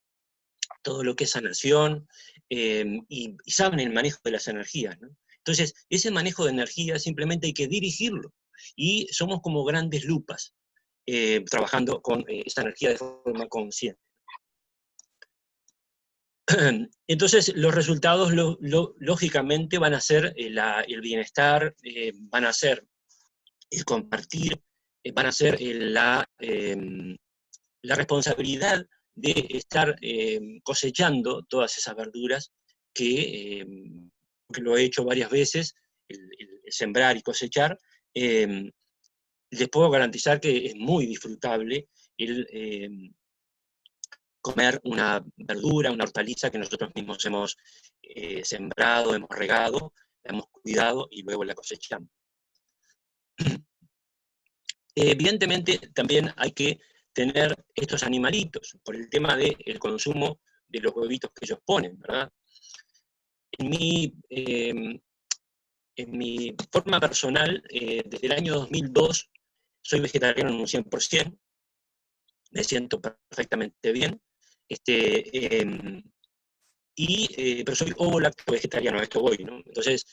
todo lo que es sanación, y saben el manejo de las energías, ¿no? Entonces, ese manejo de energía simplemente hay que dirigirlo, y somos como grandes lupas, trabajando con esa energía de forma consciente. Entonces, los resultados lógicamente van a ser el bienestar, van a ser el compartir, van a ser la responsabilidad de estar cosechando todas esas verduras que lo he hecho varias veces, el sembrar y cosechar. Les puedo garantizar que es muy disfrutable el comer una verdura, una hortaliza que nosotros mismos hemos sembrado, hemos regado, la hemos cuidado y luego la cosechamos. Evidentemente también hay que tener estos animalitos por el tema del consumo de los huevitos que ellos ponen, ¿verdad? En mi forma personal, desde el año 2002, soy vegetariano en un 100%, me siento perfectamente bien, pero soy ovo-lacto vegetariano, a esto voy, ¿no? Entonces,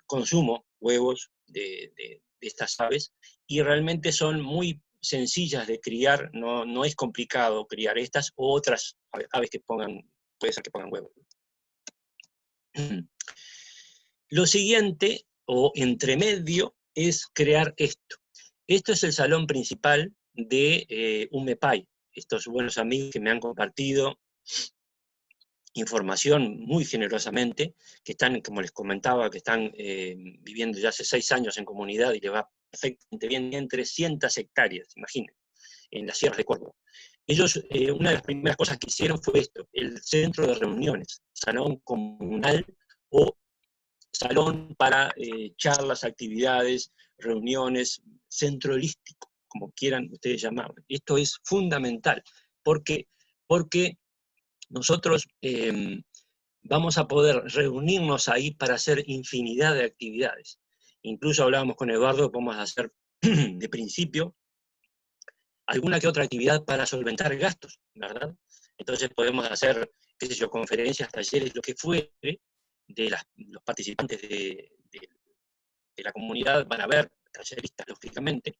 consumo huevos de estas aves, y realmente son muy sencillas de criar, no es complicado criar estas u otras aves que pongan puede ser que pongan huevos. Lo siguiente, o entremedio, es crear esto. Esto es el salón principal de UMEPAI, estos buenos amigos que me han compartido información muy generosamente, que están, como les comentaba, que están viviendo ya hace 6 años en comunidad y les va perfectamente bien, en 300 hectáreas, imaginen, en las sierras de Córdoba. Ellos, una de las primeras cosas que hicieron fue esto, el centro de reuniones, salón comunal o salón para charlas, actividades, reuniones, centro holístico, como quieran ustedes llamarlo. Esto es fundamental. ¿Por qué? Porque nosotros vamos a poder reunirnos ahí para hacer infinidad de actividades. Incluso hablábamos con Eduardo, vamos a hacer de principio alguna que otra actividad para solventar gastos, ¿verdad? Entonces podemos hacer, qué sé yo, conferencias, talleres, lo que fuere, de los participantes de la comunidad van a ver, talleristas, lógicamente,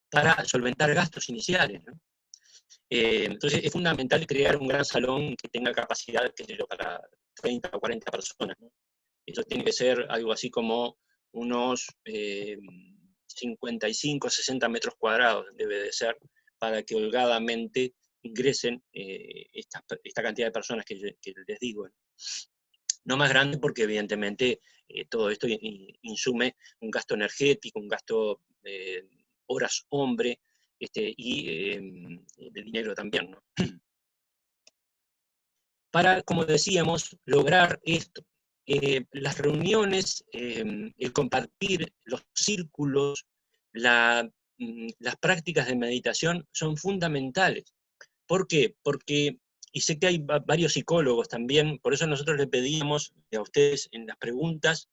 para solventar gastos iniciales, ¿no? Entonces es fundamental crear un gran salón que tenga capacidad, qué sé yo, para 30 o 40 personas, ¿no? Eso tiene que ser algo así como unos 55, 60 metros cuadrados debe de ser, para que holgadamente ingresen esta cantidad de personas que les digo. No más grande porque evidentemente todo esto insume un gasto energético, un gasto de horas hombre, y de dinero también, ¿no? Para, como decíamos, lograr esto, las reuniones, el compartir, los círculos, las prácticas de meditación son fundamentales. ¿Por qué? Porque, y sé que hay varios psicólogos también, por eso nosotros les pedíamos a ustedes en las preguntas,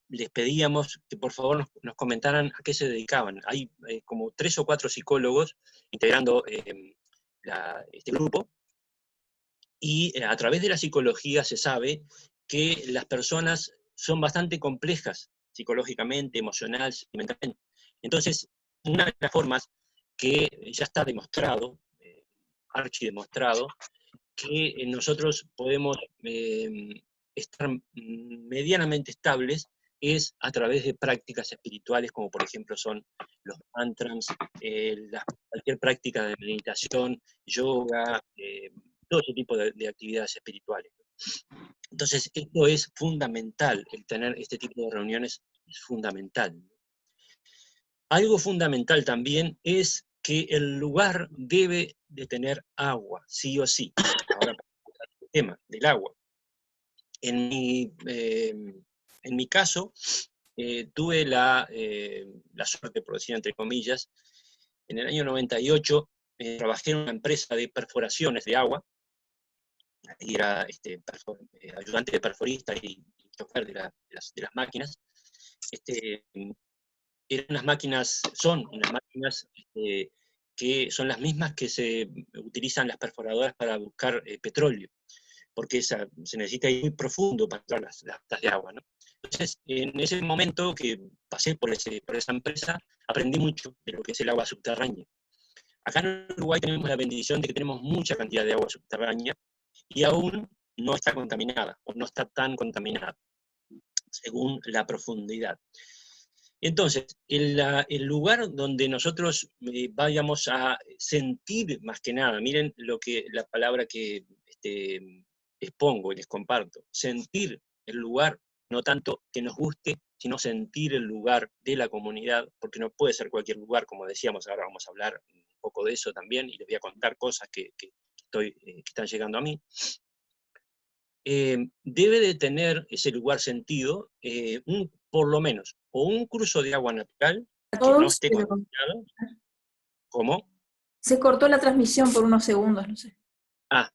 les pedíamos que por favor nos comentaran a qué se dedicaban. Hay como 3 o 4 psicólogos integrando este grupo, y a través de la psicología se sabe que las personas son bastante complejas psicológicamente, emocional, sentimentalmente. Entonces, una de las formas que ya está demostrado, archidemostrado, que nosotros podemos estar medianamente estables es a través de prácticas espirituales, como por ejemplo son los mantras, cualquier práctica de meditación, yoga, todo ese tipo de actividades espirituales. Entonces, esto es fundamental, el tener este tipo de reuniones es fundamental. Algo fundamental también es que el lugar debe de tener agua, sí o sí. Ahora, el tema del agua. En mi caso, tuve la suerte, por decir entre comillas, en el año 98 trabajé en una empresa de perforaciones de agua, y era ayudante de perforista y chofer de las máquinas. Son unas máquinas que son las mismas que se utilizan las perforadoras para buscar petróleo, porque se necesita ir muy profundo para entrar las de agua, ¿no? Entonces, en ese momento que pasé por esa empresa, aprendí mucho de lo que es el agua subterránea. Acá en Uruguay tenemos la bendición de que tenemos mucha cantidad de agua subterránea y aún no está contaminada, o no está tan contaminada, según la profundidad. Entonces, el lugar donde nosotros vayamos a sentir más que nada, miren la palabra que expongo y les comparto, sentir el lugar, no tanto que nos guste, sino sentir el lugar de la comunidad, porque no puede ser cualquier lugar, como decíamos, ahora vamos a hablar un poco de eso también, y les voy a contar cosas que están llegando a mí. Debe de tener ese lugar sentido, por lo menos, o un curso de agua natural que no esté contaminado. ¿Cómo? Se cortó la transmisión por unos segundos, no sé. Ah,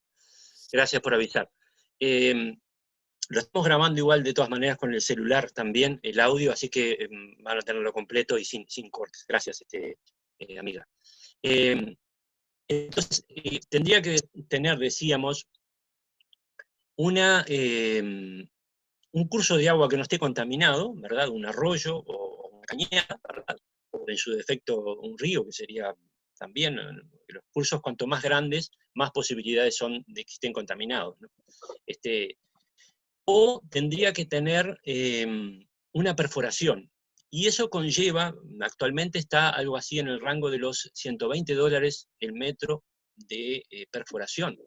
gracias por avisar. Lo estamos grabando igual de todas maneras con el celular también, el audio, así que van a tenerlo completo y sin cortes. Gracias, amiga. Entonces, tendría que tener, decíamos, un curso de agua que no esté contaminado, ¿verdad? Un arroyo o una cañada, ¿verdad? O en su defecto un río, que sería también, los cursos cuanto más grandes, más posibilidades son de que estén contaminados, ¿no? O tendría que tener una perforación, y eso conlleva, actualmente está algo así en el rango de los $120 el metro de perforación.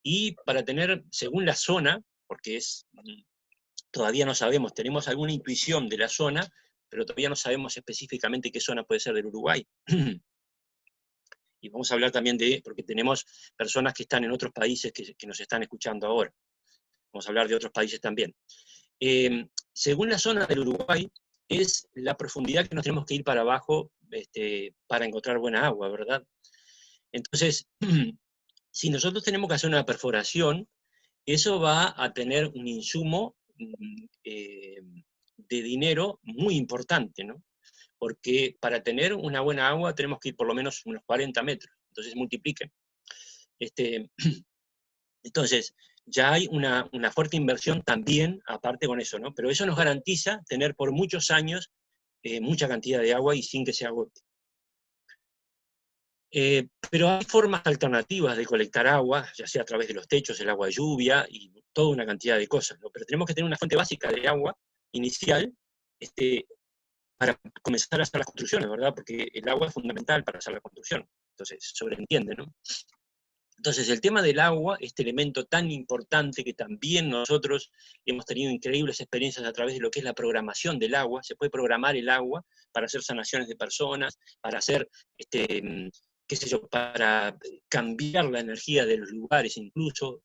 Y para tener, según la zona, porque todavía no sabemos, tenemos alguna intuición de la zona, pero todavía no sabemos específicamente qué zona puede ser del Uruguay. Y vamos a hablar también porque tenemos personas que están en otros países que nos están escuchando ahora. Vamos a hablar de otros países también. Según la zona del Uruguay, es la profundidad que nos tenemos que ir para abajo para encontrar buena agua, ¿verdad? Entonces, si nosotros tenemos que hacer una perforación, eso va a tener un insumo de dinero muy importante, ¿no? Porque para tener una buena agua tenemos que ir por lo menos unos 40 metros, entonces multipliquen. Entonces, ya hay una fuerte inversión también, aparte con eso, ¿no? Pero eso nos garantiza tener por muchos años mucha cantidad de agua y sin que se agote. Pero hay formas alternativas de colectar agua, ya sea a través de los techos, el agua de lluvia y toda una cantidad de cosas, ¿no? Pero tenemos que tener una fuente básica de agua inicial para comenzar a hacer las construcciones, ¿verdad? Porque el agua es fundamental para hacer la construcción. Entonces, sobreentiende, ¿no? Entonces, el tema del agua, este elemento tan importante que también nosotros hemos tenido increíbles experiencias a través de lo que es la programación del agua, se puede programar el agua para hacer sanaciones de personas, para hacer, qué sé yo, para cambiar la energía de los lugares, incluso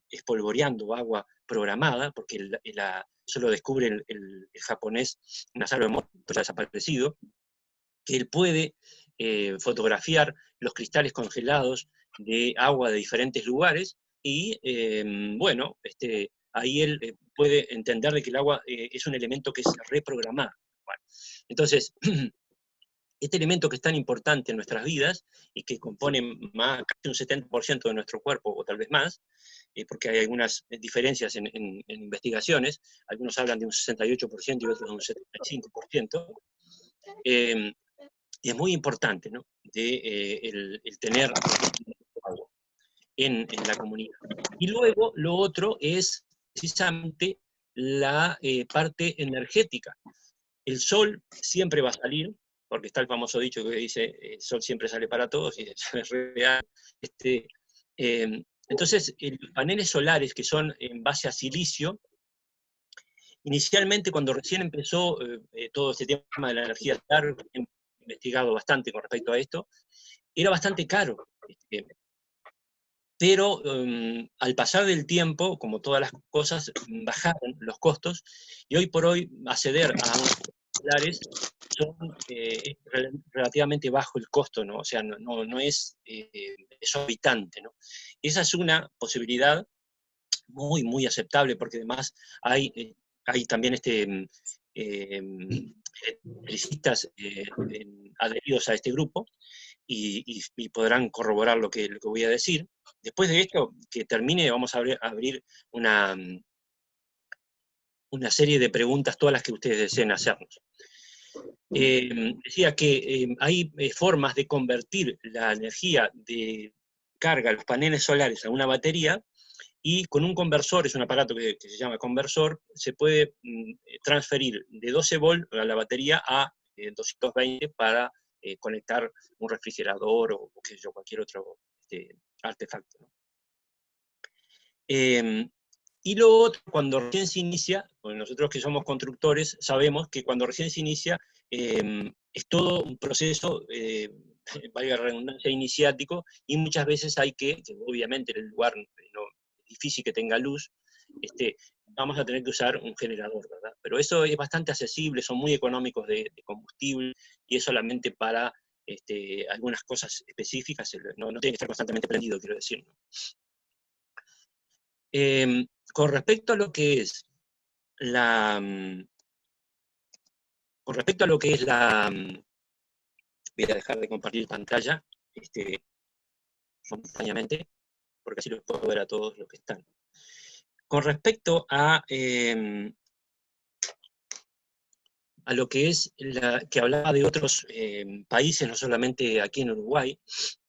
espolvoreando agua programada, porque eso lo descubre el japonés Masaru Emoto, ya desaparecido, que él puede fotografiar los cristales congelados de agua de diferentes lugares, y bueno, ahí él puede entender de que el agua es un elemento que es reprogramado. Bueno, entonces, este elemento que es tan importante en nuestras vidas, y que compone casi un 70% de nuestro cuerpo, o tal vez más, porque hay algunas diferencias en investigaciones, algunos hablan de un 68% y otros de un 75%, y es muy importante, ¿no? El tener agua en la comunidad. Y luego, lo otro es precisamente la parte energética. El sol siempre va a salir, porque está el famoso dicho que dice, el sol siempre sale para todos, y es real. Entonces, los paneles solares que son en base a silicio, inicialmente cuando recién empezó todo este tema de la energía solar, he investigado bastante con respecto a esto, era bastante caro. Pero al pasar del tiempo, como todas las cosas, bajaron los costos, y hoy por hoy acceder a unos solares es relativamente bajo el costo, ¿no? O sea, no es exorbitante, ¿no? Esa es una posibilidad muy, muy aceptable, porque además hay también electricistas adheridos a este grupo, y podrán corroborar lo que voy a decir. Después de esto, que termine, vamos a abrir una serie de preguntas, todas las que ustedes deseen hacernos. Decía que hay formas de convertir la energía de carga de los paneles solares a una batería, y con un conversor, es un aparato que se llama conversor, se puede transferir de 12 volts a la batería a 220 para conectar un refrigerador o qué sé yo, cualquier otro artefacto, ¿no? Y lo otro, cuando recién se inicia, bueno, nosotros que somos constructores sabemos que cuando recién se inicia es todo un proceso, valga la redundancia, iniciático, y muchas veces hay que obviamente en el lugar difícil que tenga luz, vamos a tener que usar un generador, ¿verdad? Pero eso es bastante accesible, son muy económicos de combustible, y es solamente para algunas cosas específicas, no tiene que estar constantemente prendido, quiero decir, ¿no? Con respecto a lo que es voy a dejar de compartir pantalla momentáneamente, porque así los puedo ver a todos los que están. Con respecto a a lo que es que hablaba de otros países, no solamente aquí en Uruguay,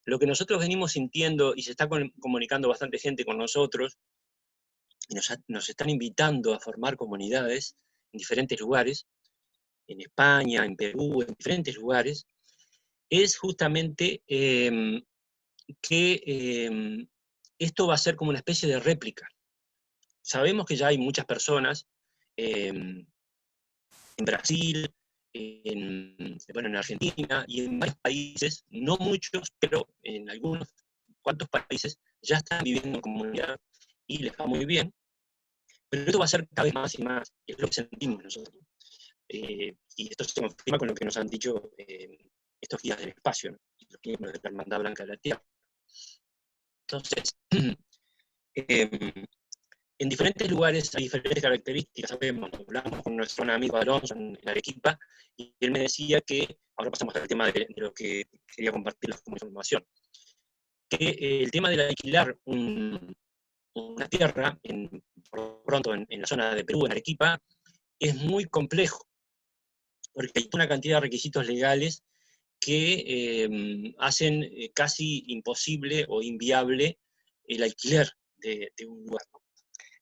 lo que nosotros venimos sintiendo, y se está comunicando bastante gente con nosotros, y nos están invitando a formar comunidades en diferentes lugares, en España, en Perú, en diferentes lugares, es justamente que esto va a ser como una especie de réplica. Sabemos que ya hay muchas personas en Brasil, bueno, en Argentina y en varios países, no muchos, pero en algunos cuantos países ya están viviendo en comunidad y les va muy bien, pero esto va a ser cada vez más y más, es lo que sentimos nosotros. Y esto se confirma con lo que nos han dicho estos guías del espacio, ¿no? Los miembros de la Hermandad Blanca de la Tierra. Entonces, en diferentes lugares hay diferentes características, sabemos, hablamos con nuestro amigo Alonso en Arequipa, y él me decía que, ahora pasamos al tema de lo que quería compartirles como información, que el tema del alquilar una tierra, por lo pronto en la zona de Perú, en Arequipa, es muy complejo, porque hay una cantidad de requisitos legales que hacen casi imposible o inviable el alquiler de un lugar.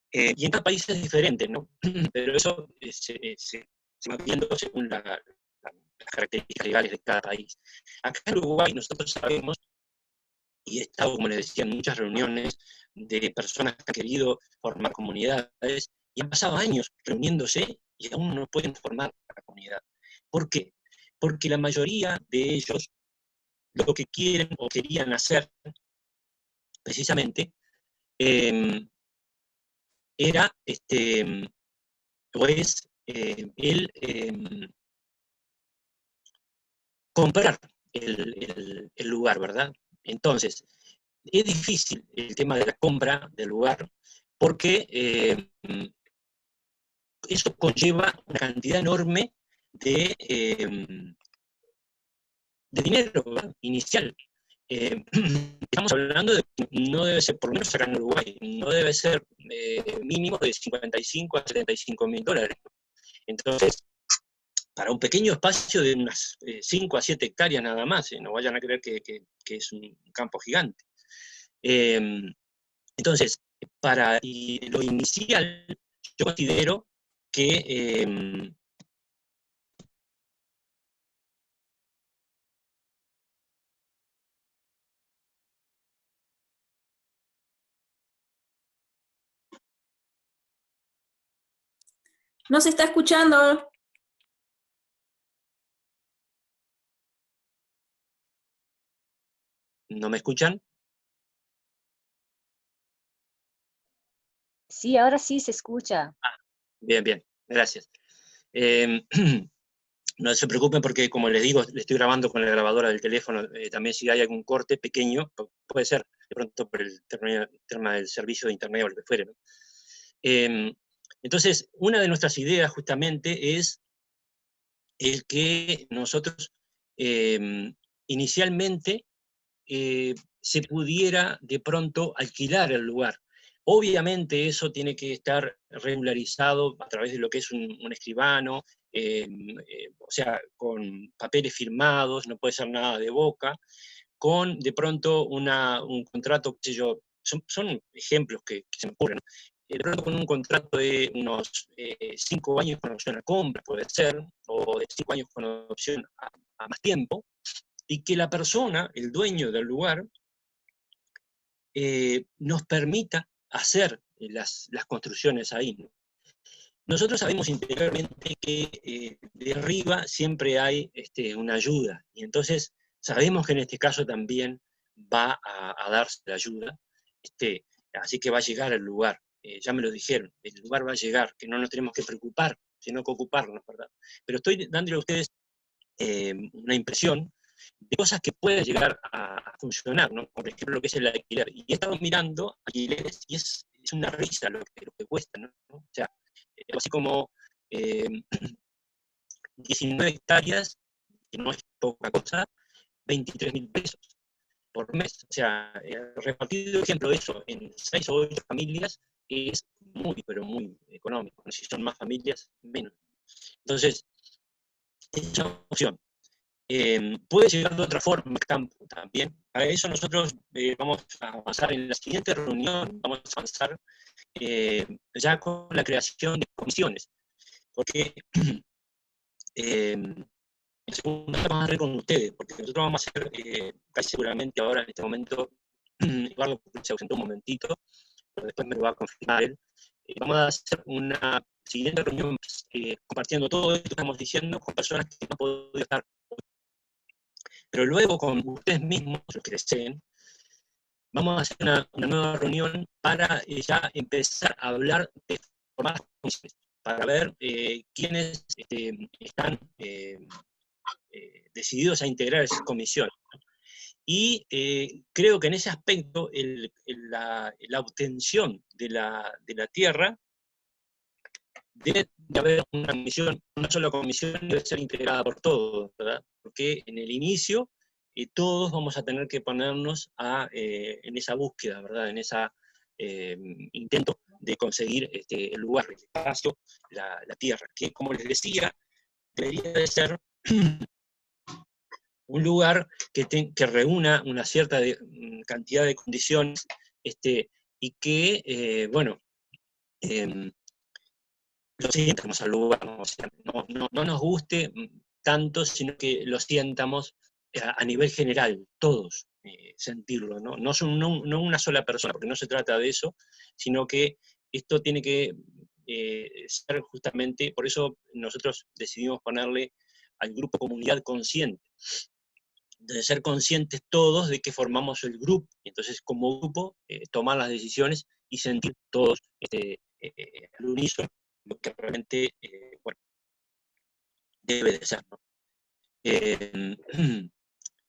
Y en cada país es diferente, ¿no? Pero eso se va viendo según las características legales de cada país. Acá en Uruguay nosotros sabemos, y he estado, como les decía, en muchas reuniones de personas que han querido formar comunidades, y han pasado años reuniéndose y aún no pueden formar la comunidad. ¿Por qué? Porque la mayoría de ellos lo que quieren o querían hacer, precisamente, era, o es, el comprar el lugar, ¿verdad? Entonces, es difícil el tema de la compra del lugar, porque eso conlleva una cantidad enorme de dinero, ¿verdad? Inicial. Estamos hablando de que no debe ser, por lo menos acá en Uruguay, no debe ser mínimo de 55 a 75 mil dólares. Entonces, para un pequeño espacio de unas 5 a 7 hectáreas nada más, no vayan a creer que es un campo gigante. Entonces, para lo inicial, yo considero que No se está escuchando. ¿no me escuchan? Sí, ahora sí se escucha. Bien, bien, gracias. No se preocupen porque, como les digo, le estoy grabando con la grabadora del teléfono. También si hay algún corte pequeño, puede ser de pronto por el tema del servicio de internet o lo que fuere, ¿no? Entonces, una de nuestras ideas justamente es el que nosotros inicialmente se pudiera de pronto alquilar el lugar. Obviamente eso tiene que estar regularizado a través de lo que es un escribano, o sea, con papeles firmados, no puede ser nada de boca, con de pronto un contrato, qué sé yo, son ejemplos que se me ocurren, de pronto con un contrato de unos 5 años con opción a compra, puede ser, o de 5 años con opción a más tiempo, y que la persona, el dueño del lugar, nos permita hacer las construcciones ahí, ¿no? Nosotros sabemos interiormente que de arriba siempre hay una ayuda, y entonces sabemos que en este caso también va a darse la ayuda, así que va a llegar el lugar, ya me lo dijeron, el lugar va a llegar, que no nos tenemos que preocupar, sino que ocuparnos, ¿verdad? Pero estoy dándole a ustedes una impresión de cosas que pueden llegar a funcionar, ¿no? Por ejemplo, lo que es el alquiler. Y he estado mirando alquileres y es una risa lo que cuesta, ¿no? O sea, así como 19 hectáreas, que no es poca cosa, 23.000 pesos por mes. O sea, repartido, ejemplo, eso en 6 o 8 familias es muy, pero muy económico. Si son más familias, menos. Entonces, esa opción. Puede llegar de otra forma al campo también. Para eso nosotros vamos a avanzar en la siguiente reunión, vamos a avanzar ya con la creación de comisiones, porque en segunda vamos a ver con ustedes, porque nosotros vamos a hacer, casi seguramente ahora en este momento, Eduardo se ausentó un momentito, pero después me lo va a confirmar él, vamos a hacer una siguiente reunión compartiendo todo esto que estamos diciendo con personas que no han podido estar. Pero luego con ustedes mismos, los que deseen, vamos a hacer una nueva reunión para ya empezar a hablar de formar comisiones, para ver quiénes están decididos a integrar esas comisiones. Y creo que en ese aspecto la obtención de la tierra debe de haber una sola comisión, debe ser integrada por todos, ¿verdad? Porque en el inicio todos vamos a tener que ponernos en esa búsqueda, ¿verdad? En ese intento de conseguir el lugar, el espacio, la tierra, que como les decía, debería de ser un lugar que reúna una cierta cantidad de condiciones y que, bueno, lo sientamos al lugar, ¿no? O sea, no nos guste tanto, sino que lo sientamos a nivel general, todos sentirlo, ¿no? No una sola persona, porque no se trata de eso, sino que esto tiene que ser justamente, por eso nosotros decidimos ponerle al grupo comunidad consciente, de ser conscientes todos de que formamos el grupo, y entonces como grupo tomar las decisiones y sentir todos al unísono lo que realmente bueno, debe de ser, ¿no?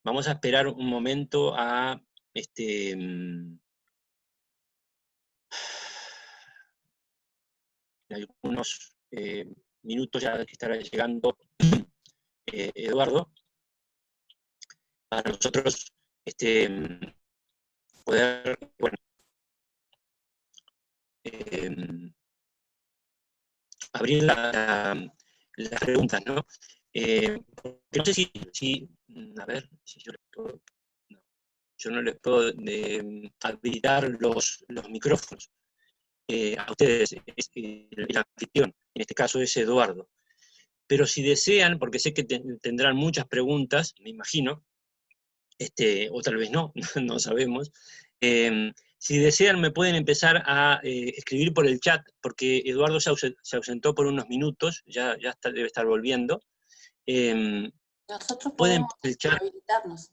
Vamos a esperar un momento a en algunos minutos ya estará llegando Eduardo, para nosotros poder, bueno, abrir las preguntas, ¿no? No sé si a ver, si yo les puedo, no, yo no les puedo habilitar los micrófonos. A ustedes, el anfitrión, en este caso es Eduardo. Pero si desean, porque sé que tendrán muchas preguntas, me imagino, o tal vez no, no sabemos, si desean me pueden empezar a escribir por el chat, porque Eduardo se ausentó por unos minutos, ya debe estar volviendo. Nosotros pueden podemos el chat habilitarnos.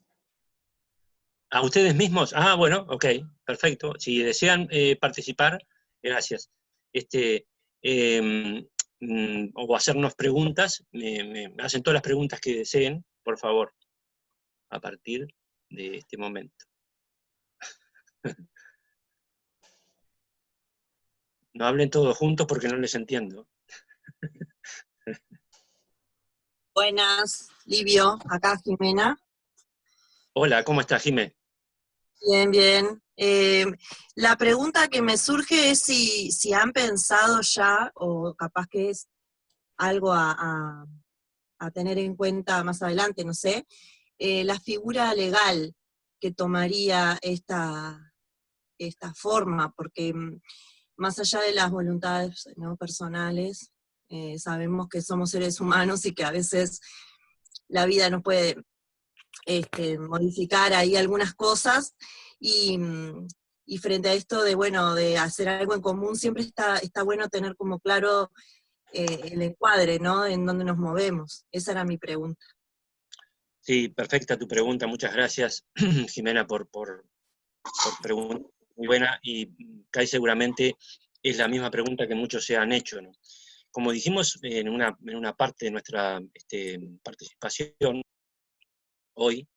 ¿A ustedes mismos? Ah, bueno, ok, perfecto. Si desean participar, gracias. O hacernos preguntas, me hacen todas las preguntas que deseen, por favor, a partir de este momento. No hablen todos juntos porque no les entiendo. Buenas, Livio, acá Jimena. Hola, ¿cómo estás, Jimé? Bien, bien. La pregunta que me surge es si han pensado ya, o capaz que es algo a tener en cuenta más adelante, no sé, la figura legal que tomaría esta forma, porque más allá de las voluntades, ¿no?, personales, sabemos que somos seres humanos y que a veces la vida nos puede modificar ahí algunas cosas, y frente a esto de, bueno, de hacer algo en común, siempre está bueno tener como claro el encuadre, ¿no?, en donde nos movemos. Esa era mi pregunta. Sí, perfecta tu pregunta, muchas gracias, Jimena, por pregunta muy buena, y casi seguramente es la misma pregunta que muchos se han hecho, ¿no? Como dijimos en una parte de nuestra participación hoy,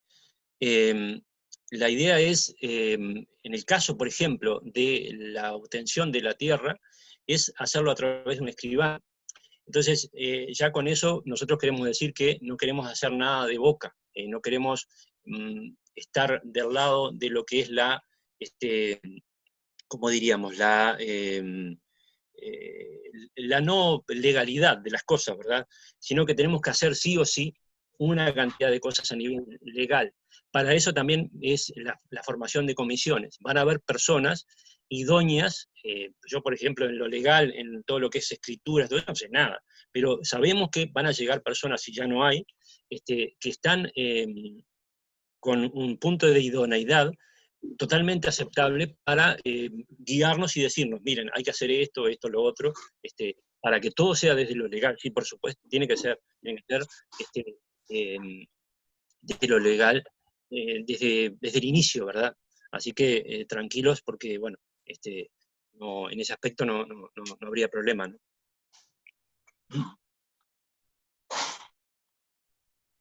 la idea es, en el caso, por ejemplo, de la obtención de la tierra, es hacerlo a través de un escribano. Entonces, ya con eso nosotros queremos decir que no queremos hacer nada de boca, no queremos estar del lado de lo que es la, como diríamos, la no legalidad de las cosas, ¿verdad? Sino que tenemos que hacer sí o sí una cantidad de cosas a nivel legal. Para eso también es la formación de comisiones. Van a haber personas idóneas, yo por ejemplo en lo legal, en todo lo que es escrituras, todo eso no sé nada, pero sabemos que van a llegar personas, si ya no hay, que están con un punto de idoneidad totalmente aceptable para guiarnos y decirnos, miren, hay que hacer esto, esto, lo otro, para que todo sea desde lo legal. Sí, por supuesto, tiene que ser desde lo legal, desde el inicio, ¿verdad? Así que tranquilos porque, bueno, no, en ese aspecto no habría problema, ¿no?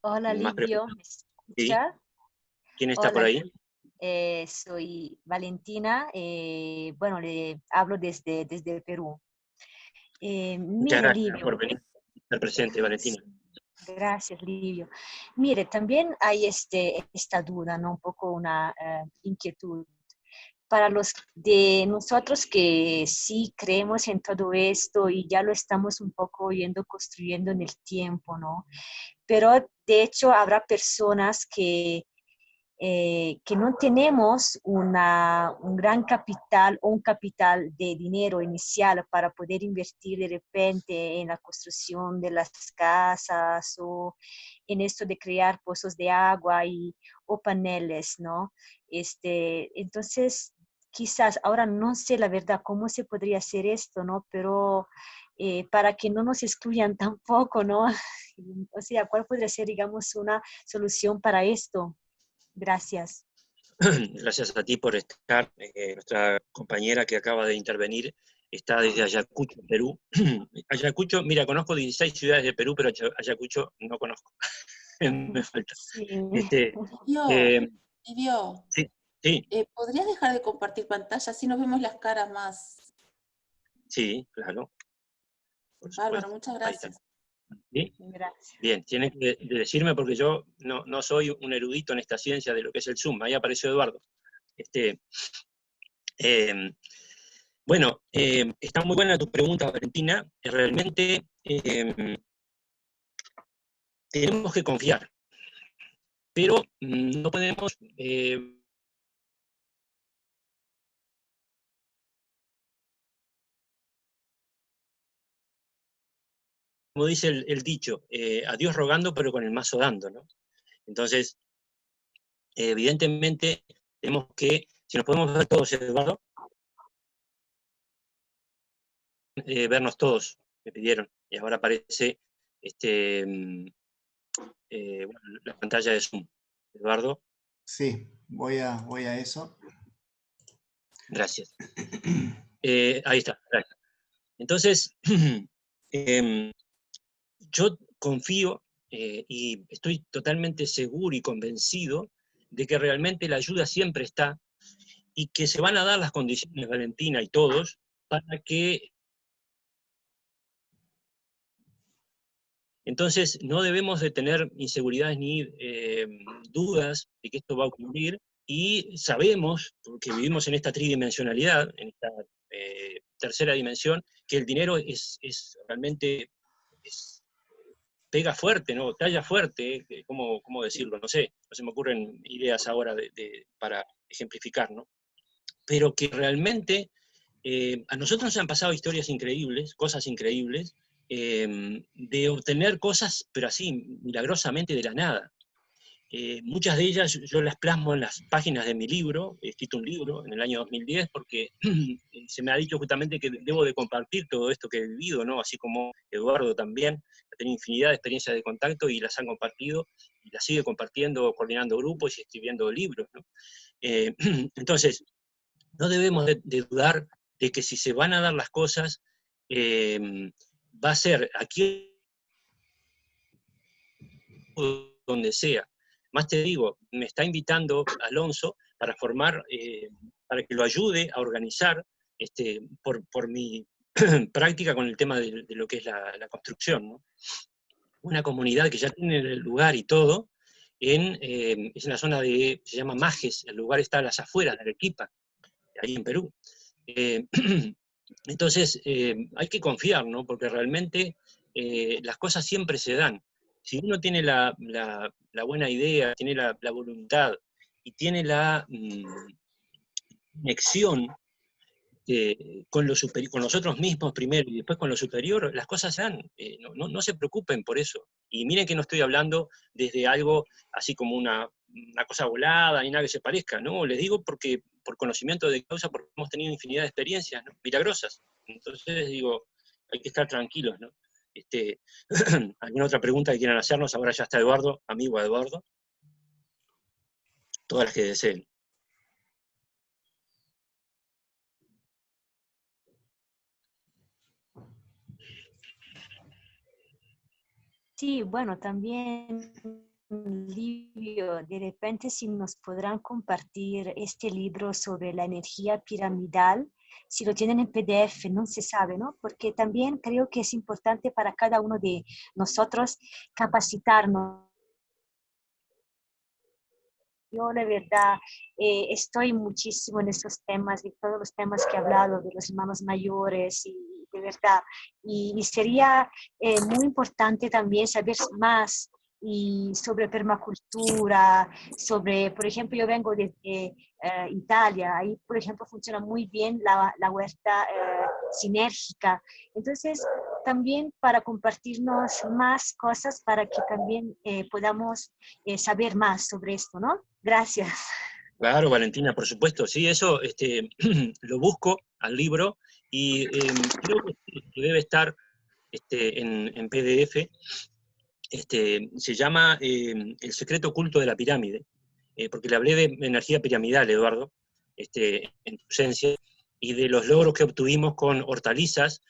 Hola Más Livio, preguntas. ¿me ¿Sí? escucha? ¿Quién está por Hola, ahí? soy Valentina, bueno, le hablo desde Perú. Muchas Mire, gracias por Livio, venir, estar presente, Valentina. gracias, Livio. Mire, también hay esta duda, ¿no? Un poco una inquietud. Para los de nosotros que sí creemos en todo esto y ya lo estamos un poco yendo construyendo en el tiempo, ¿no? Pero de hecho habrá personas que no tenemos un gran capital o un capital de dinero inicial para poder invertir de repente en la construcción de las casas o en esto de crear pozos de agua o paneles, ¿no? Entonces, quizás, ahora no sé la verdad cómo se podría hacer esto, ¿no? Pero para que no nos excluyan tampoco, ¿no? O sea, ¿cuál podría ser, digamos, una solución para esto? Gracias. Gracias a ti por estar. Nuestra compañera que acaba de intervenir está desde Ayacucho, Perú. Ayacucho, mira, conozco 16 ciudades de Perú, pero Ayacucho no conozco. Me falta. Sí. Livio, Eh, Livio, sí, sí, ¿podrías dejar de compartir pantalla? Así nos vemos las caras más. sí, claro, por Bárbaro, supuesto. muchas Ahí está. gracias. ¿Sí? Gracias. Bien, tiene que decirme porque yo no soy un erudito en esta ciencia de lo que es el Zoom. Ahí apareció Eduardo. Eh, bueno, está muy buena tu pregunta, Valentina. Realmente tenemos que confiar, pero no podemos como dice el dicho, a Dios rogando, pero con el mazo dando, ¿no? Entonces, evidentemente, tenemos que, si nos podemos ver todos, Eduardo, vernos todos, me pidieron, y ahora aparece bueno, la pantalla de Zoom. Eduardo. Sí, voy a eso. Gracias. Ahí está, gracias. Entonces, yo confío y estoy totalmente seguro y convencido de que realmente la ayuda siempre está y que se van a dar las condiciones, Valentina y todos, para que... Entonces, no debemos de tener inseguridades ni dudas de que esto va a ocurrir, y sabemos, porque vivimos en esta tridimensionalidad, en esta tercera dimensión, que el dinero es realmente... pega fuerte, ¿no? Talla fuerte, ¿cómo decirlo? No sé, no se me ocurren ideas ahora para ejemplificar, ¿no? Pero que realmente a nosotros nos han pasado historias increíbles, cosas increíbles, de obtener cosas, pero así, milagrosamente de la nada. Muchas de ellas yo las plasmo en las páginas de mi libro, he escrito un libro en el año 2010, porque se me ha dicho justamente que debo de compartir todo esto que he vivido, ¿no? Así como Eduardo también, ha tenido infinidad de experiencias de contacto y las han compartido, y las sigue compartiendo, coordinando grupos y escribiendo libros, ¿no? Entonces, no debemos de dudar de que si se van a dar las cosas, va a ser aquí donde sea. Más te digo, me está invitando Alonso para formar, para que lo ayude a organizar, por mi práctica con el tema de lo que es la construcción, ¿no? Una comunidad que ya tiene el lugar y todo, es una zona se llama Majes, el lugar está a las afueras de Arequipa, ahí en Perú. Entonces, hay que confiar, ¿no? Porque realmente las cosas siempre se dan. Si uno tiene la buena idea, tiene la voluntad y tiene la conexión con nosotros mismos primero y después con lo superior, las cosas se dan. No se preocupen por eso. Y miren que no estoy hablando desde algo así como una cosa volada ni nada que se parezca, ¿no? Les digo porque por conocimiento de causa, porque hemos tenido infinidad de experiencias, ¿no? Milagrosas. Entonces digo, hay que estar tranquilos, ¿no? ¿Alguna otra pregunta que quieran hacernos? Ahora ya está Eduardo, amigo Eduardo. Todas las que deseen. Sí, bueno, también, Livio, de repente si nos podrán compartir este libro sobre la energía piramidal, si lo tienen en PDF, no se sabe, ¿no? Porque también creo que es importante para cada uno de nosotros capacitarnos. Yo, de verdad, estoy muchísimo en esos temas, de todos los temas que he hablado, de los hermanos mayores, y de verdad. Y sería muy importante también saber más y sobre permacultura, sobre, por ejemplo, yo vengo de Italia, ahí, por ejemplo, funciona muy bien la huerta sinérgica. Entonces, también para compartirnos más cosas, para que también podamos saber más sobre esto, ¿no? Gracias. Claro, Valentina, por supuesto. Sí, eso lo busco al libro y creo que debe estar en PDF. Se llama El secreto oculto de la pirámide, porque le hablé de energía piramidal, Eduardo, en tu ausencia, y de los logros que obtuvimos con hortalizas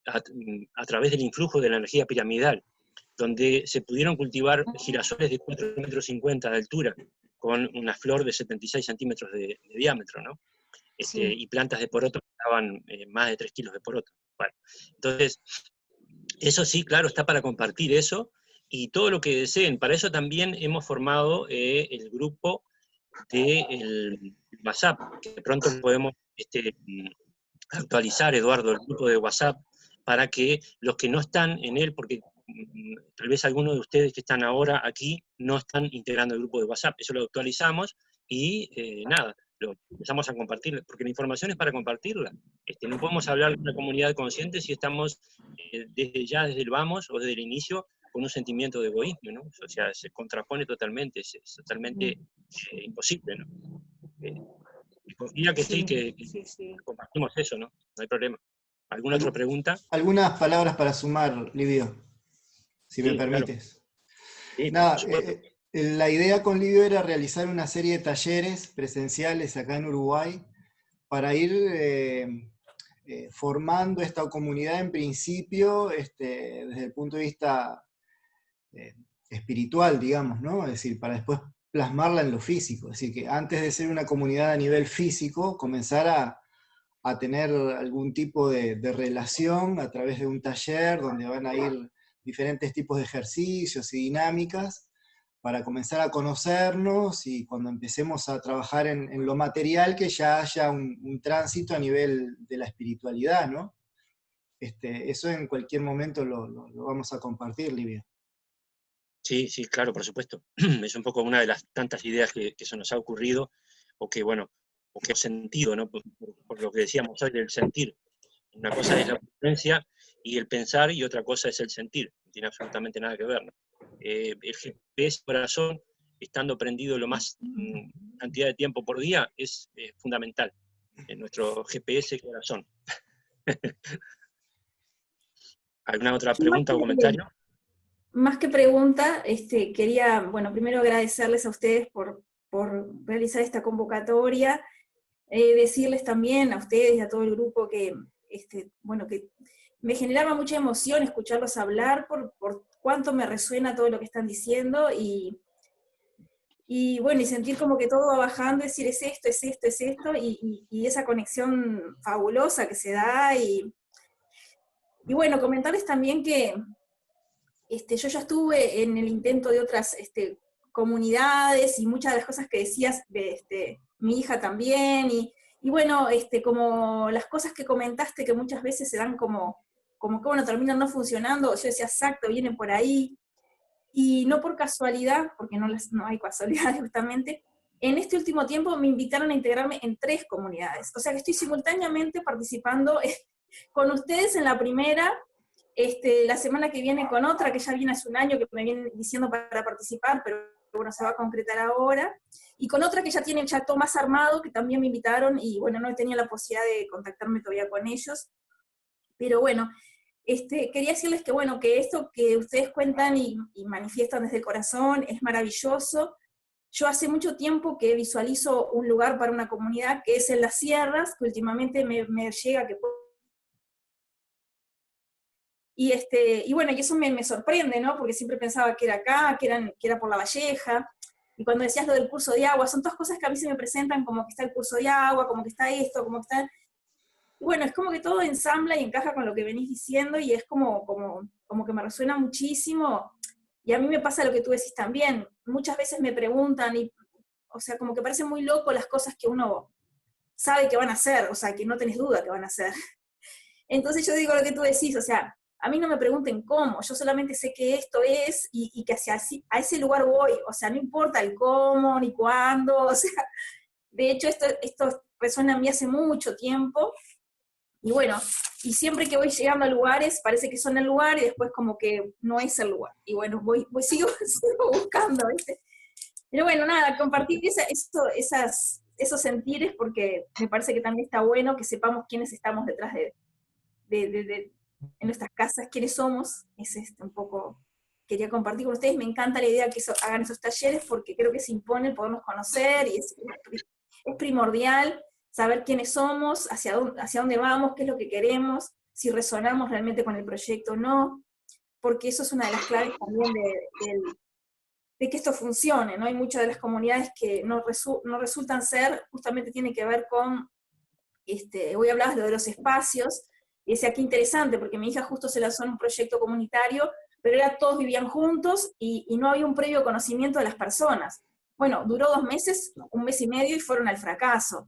a través del influjo de la energía piramidal, donde se pudieron cultivar girasoles de 4,50 metros de altura, con una flor de 76 centímetros de diámetro, ¿no? Sí. Y plantas de poroto que daban más de 3 kilos de poroto. Bueno, entonces, eso sí, claro, está para compartir eso, y todo lo que deseen. Para eso también hemos formado el grupo del WhatsApp, que de pronto podemos actualizar, Eduardo, el grupo de WhatsApp, para que los que no están en él, porque tal vez algunos de ustedes que están ahora aquí no están integrando el grupo de WhatsApp, eso lo actualizamos y nada, lo empezamos a compartir, porque la información es para compartirla. No podemos hablar de una comunidad consciente si estamos desde el vamos o desde el inicio con un sentimiento de egoísmo, ¿no? O sea, se contrapone totalmente, es totalmente imposible, ¿no? Y confía que sí, que Sí. compartimos eso, ¿no? No hay problema. ¿Alguna otra pregunta? Algunas palabras para sumar, Livio, si me Sí, claro. permites. Sí, por Nada, supuesto. la idea con Livio era realizar una serie de talleres presenciales acá en Uruguay para ir formando esta comunidad en principio desde el punto de vista espiritual, digamos, ¿no? Es decir, para después plasmarla en lo físico. Es decir, que antes de ser una comunidad a nivel físico, comenzar a tener algún tipo de relación a través de un taller donde van a ir diferentes tipos de ejercicios y dinámicas para comenzar a conocernos, y cuando empecemos a trabajar en lo material, que ya haya un tránsito a nivel de la espiritualidad, ¿no? Eso en cualquier momento lo vamos a compartir, Livia. Sí, sí, claro, por supuesto. Es un poco una de las tantas ideas que se nos ha ocurrido, o que, bueno, o que hemos sentido, ¿no? Por lo que decíamos hoy del sentir. Una cosa es la potencia y el pensar, y otra cosa es el sentir. No tiene absolutamente nada que ver, ¿no? El GPS corazón, estando prendido lo más cantidad de tiempo por día, es fundamental. En nuestro GPS corazón. ¿Alguna otra pregunta o comentario? Más que pregunta, quería, bueno, primero agradecerles a ustedes por realizar esta convocatoria, decirles también a ustedes y a todo el grupo que, bueno, que me generaba mucha emoción escucharlos hablar por cuánto me resuena todo lo que están diciendo, y bueno, y sentir como que todo va bajando, decir es esto, y esa conexión fabulosa que se da, y bueno, comentarles también que yo ya estuve en el intento de otras comunidades, y muchas de las cosas que decías, mi hija también, y Y bueno, como las cosas que comentaste que muchas veces se dan como que bueno, terminan no funcionando, yo decía, exacto, vienen por ahí, y no por casualidad, porque no hay casualidad justamente, en este último tiempo me invitaron a integrarme en 3 comunidades, o sea que estoy simultáneamente participando con ustedes en la primera, la semana que viene con otra, que ya viene hace un año que me vienen diciendo para participar, pero bueno, se va a concretar ahora, y con otra que ya tienen ya todo más armado, que también me invitaron, y bueno, no he tenido la posibilidad de contactarme todavía con ellos, pero bueno, quería decirles que bueno, que esto que ustedes cuentan y manifiestan desde el corazón es maravilloso. Yo hace mucho tiempo que visualizo un lugar para una comunidad que es en las sierras, que últimamente me llega que y bueno, y eso me sorprende, ¿no? Porque siempre pensaba que era acá, que era por La Valleja, y cuando decías lo del curso de agua, son todas cosas que a mí se me presentan como que está el curso de agua, como que está esto, como que está... Y bueno, es como que todo ensambla y encaja con lo que venís diciendo, y es como que me resuena muchísimo, y a mí me pasa lo que tú decís también, muchas veces me preguntan, o sea, como que parece muy loco las cosas que uno sabe que van a hacer, o sea, que no tenés duda que van a hacer. Entonces yo digo lo que tú decís, o sea, a mí no me pregunten cómo, yo solamente sé que esto es y que a ese lugar voy, o sea, no importa el cómo ni cuándo, o sea, de hecho esto resuena en mí hace mucho tiempo, y bueno, y siempre que voy llegando a lugares, parece que son el lugar y después como que no es el lugar, y bueno, sigo buscando, ¿viste? Pero bueno, nada, compartir esos sentires porque me parece que también está bueno que sepamos quiénes estamos detrás en nuestras casas, quiénes somos, es un poco, quería compartir con ustedes, me encanta la idea que hagan esos talleres porque creo que se impone podernos conocer y es primordial saber quiénes somos, hacia dónde vamos, qué es lo que queremos, si resonamos realmente con el proyecto o no, porque eso es una de las claves también de que esto funcione, ¿no? Hay muchas de las comunidades que no resultan ser, justamente tiene que ver con, hoy hablabas de los espacios, y decía, qué interesante, porque mi hija justo se lanzó en un proyecto comunitario, pero todos vivían juntos y no había un previo conocimiento de las personas. Bueno, duró 2 meses, 1 mes y medio, y fueron al fracaso.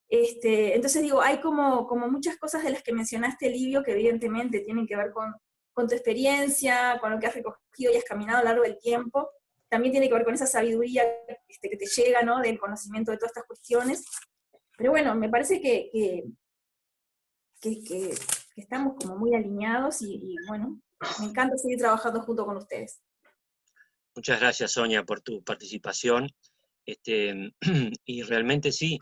Entonces digo, hay como muchas cosas de las que mencionaste, Livio, que evidentemente tienen que ver con tu experiencia, con lo que has recogido y has caminado a lo largo del tiempo, también tiene que ver con esa sabiduría que te llega, ¿no? Del conocimiento de todas estas cuestiones. Pero bueno, me parece que estamos como muy alineados y bueno, me encanta seguir trabajando junto con ustedes. Muchas gracias, Sonia, por tu participación. Y realmente sí,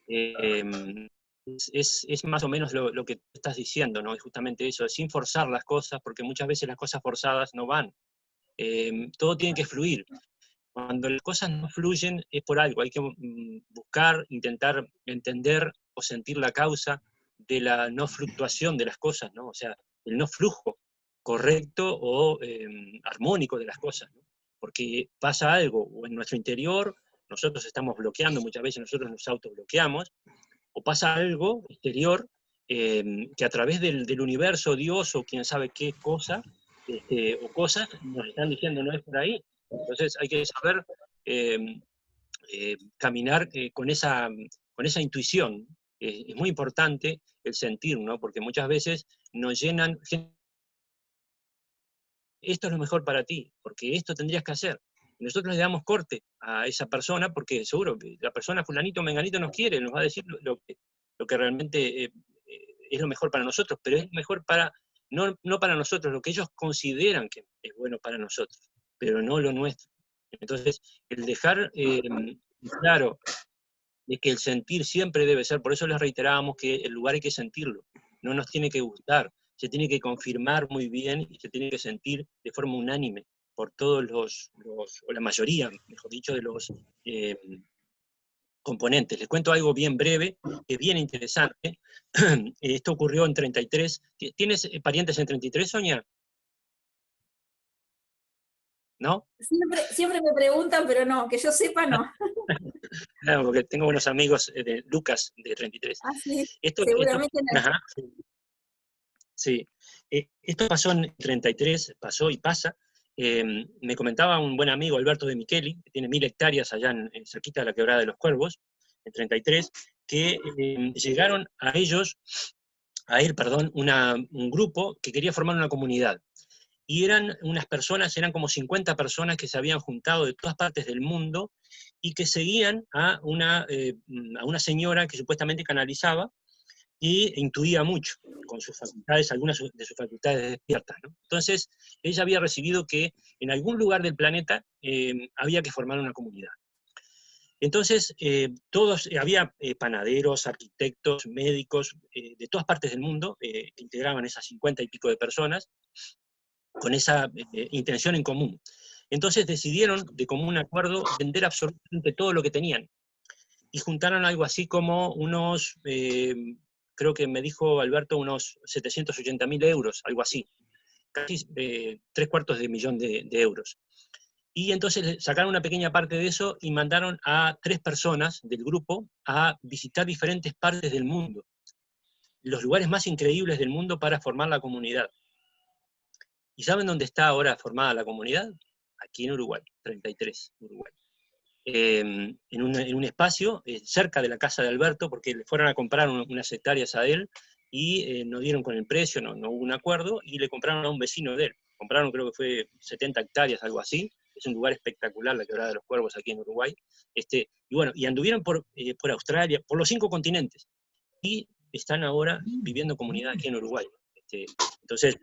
es más o menos lo que estás diciendo, ¿no? Es justamente eso, sin forzar las cosas, porque muchas veces las cosas forzadas no van. Todo tiene que fluir. Cuando las cosas no fluyen es por algo, hay que buscar, intentar entender o sentir la causa de la no fluctuación de las cosas, ¿no? O sea, el no flujo correcto o armónico de las cosas, ¿no? Porque pasa algo, o en nuestro interior, nosotros estamos bloqueando, muchas veces nosotros nos autobloqueamos, o pasa algo exterior que a través del universo, Dios o quién sabe qué cosa, o cosas, nos están diciendo no es por ahí. Entonces hay que saber caminar con esa intuición. Es muy importante el sentir, ¿no? Porque muchas veces nos llenan, esto es lo mejor para ti, porque esto tendrías que hacer. Y nosotros le damos corte a esa persona porque seguro que la persona fulanito o menganito nos quiere, nos va a decir lo que realmente es lo mejor para nosotros, pero es mejor no para nosotros, lo que ellos consideran que es bueno para nosotros, pero no lo nuestro. Entonces, el dejar claro de que el sentir siempre debe ser, por eso les reiterábamos que el lugar hay que sentirlo, no nos tiene que gustar, se tiene que confirmar muy bien y se tiene que sentir de forma unánime por todos o la mayoría, mejor dicho, de los componentes. Les cuento algo bien breve, que es bien interesante. Esto ocurrió en 33. ¿Tienes parientes en 33, Sonia? ¿No? Siempre me preguntan, pero no, que yo sepa, no. Claro, porque tengo buenos amigos de Lucas, de 33. Ah, sí, seguramente no. Ajá, sí. Esto pasó en 33, pasó y pasa. Me comentaba un buen amigo, Alberto de Micheli, que tiene 1000 hectáreas allá cerquita de la Quebrada de los Cuervos, en 33, que llegaron a él, un grupo que quería formar una comunidad. Y eran unas personas, eran como 50 personas que se habían juntado de todas partes del mundo y que seguían a una señora que supuestamente canalizaba y intuía mucho con sus facultades, algunas de sus facultades despiertas, ¿no? Entonces, ella había recibido que en algún lugar del planeta había que formar una comunidad. Entonces, había panaderos, arquitectos, médicos, de todas partes del mundo, que integraban esas 50 y pico de personas, con esa intención en común. Entonces decidieron, de común acuerdo, vender absolutamente todo lo que tenían. Y juntaron algo así como unos, creo que me dijo Alberto, unos 780.000 euros, algo así. Casi 750.000 euros. Y entonces sacaron una pequeña parte de eso y mandaron a 3 personas del grupo a visitar diferentes partes del mundo, los lugares más increíbles del mundo para formar la comunidad. ¿Y saben dónde está ahora formada la comunidad? Aquí en Uruguay, 33, Uruguay. En un espacio cerca de la casa de Alberto, porque le fueron a comprar unas hectáreas a él, y no dieron con el precio, no hubo un acuerdo, y le compraron a un vecino de él. Compraron, creo que fue 70 hectáreas, algo así. Es un lugar espectacular, la Quebrada de los Cuervos, aquí en Uruguay. Y bueno, y anduvieron por Australia, por los 5 continentes, y están ahora viviendo comunidad aquí en Uruguay. Entonces,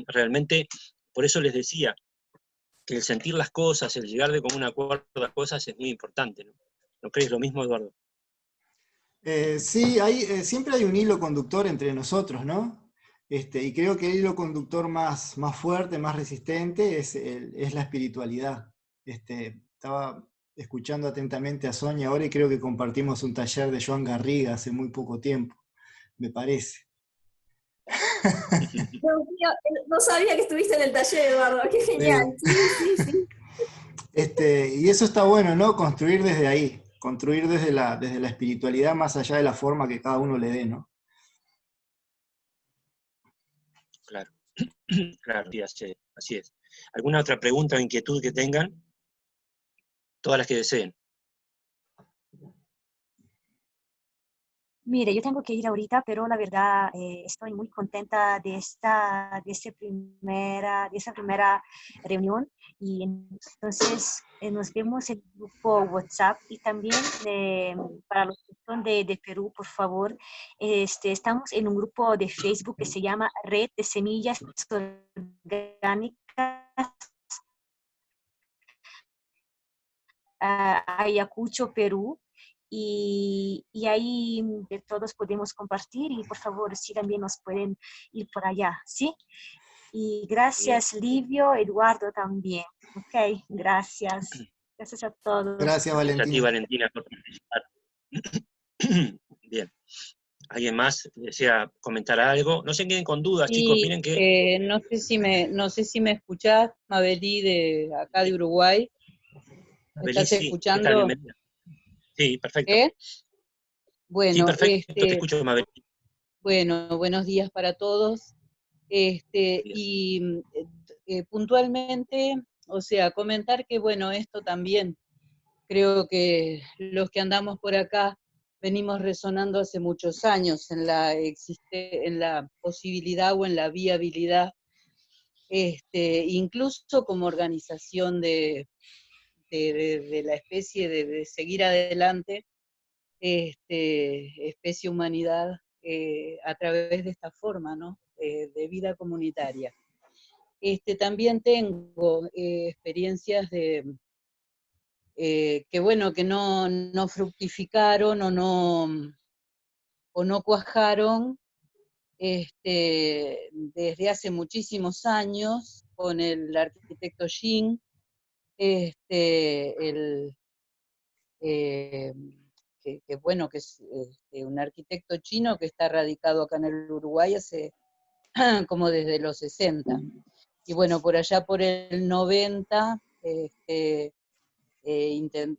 realmente, por eso les decía que el sentir las cosas, el llegar de común acuerdo a las cosas es muy importante, ¿no? ¿No crees lo mismo, Eduardo? Sí, siempre hay un hilo conductor entre nosotros, ¿no? Y creo que el hilo conductor más fuerte, más resistente es la espiritualidad. Estaba escuchando atentamente a Sonia ahora y creo que compartimos un taller de Joan Garriga hace muy poco tiempo, me parece. No sabía que estuviste en el taller, Eduardo, qué genial. Sí. Y eso está bueno, ¿no? Construir desde ahí, construir desde la espiritualidad más allá de la forma que cada uno le dé, ¿no? Claro, claro, sí, así es. ¿Alguna otra pregunta o inquietud que tengan? Todas las que deseen. Mire, yo tengo que ir ahorita, pero la verdad estoy muy contenta de esta primera reunión, y entonces nos vemos en el grupo WhatsApp, y también para los que son de Perú, por favor, estamos en un grupo de Facebook que se llama Red de Semillas Orgánicas Ayacucho, Perú. Y ahí todos podemos compartir, y por favor, sí, también nos pueden ir por allá, ¿sí? Y gracias, Livio, Eduardo también. Ok, gracias. Gracias a todos. Gracias, Gracias a ti, Valentina. Valentina, por participar. Bien. ¿Alguien más desea comentar algo? No se queden con dudas, Sí, chicos, miren que... no sé si me escuchás, Mabelí, de acá de Uruguay. ¿Me Abelí, estás sí. ¿Qué tal? escuchando? Bienvenida. Sí, perfecto. ¿Eh? Sí, Bueno, perfecto, te escucho, Mabelí. bueno, buenos días para todos. Y puntualmente, o sea, comentar que, bueno, esto también creo que los que andamos por acá venimos resonando hace muchos años en la posibilidad o en la viabilidad, incluso como organización de la especie, de seguir adelante, especie humanidad, a través de esta forma, ¿no? De vida comunitaria. También tengo experiencias que bueno, que no fructificaron o no cuajaron, desde hace muchísimos años con el arquitecto Jin, el, bueno, que es un arquitecto chino que está radicado acá en el Uruguay hace como desde los 60. Y bueno, por allá por el 90,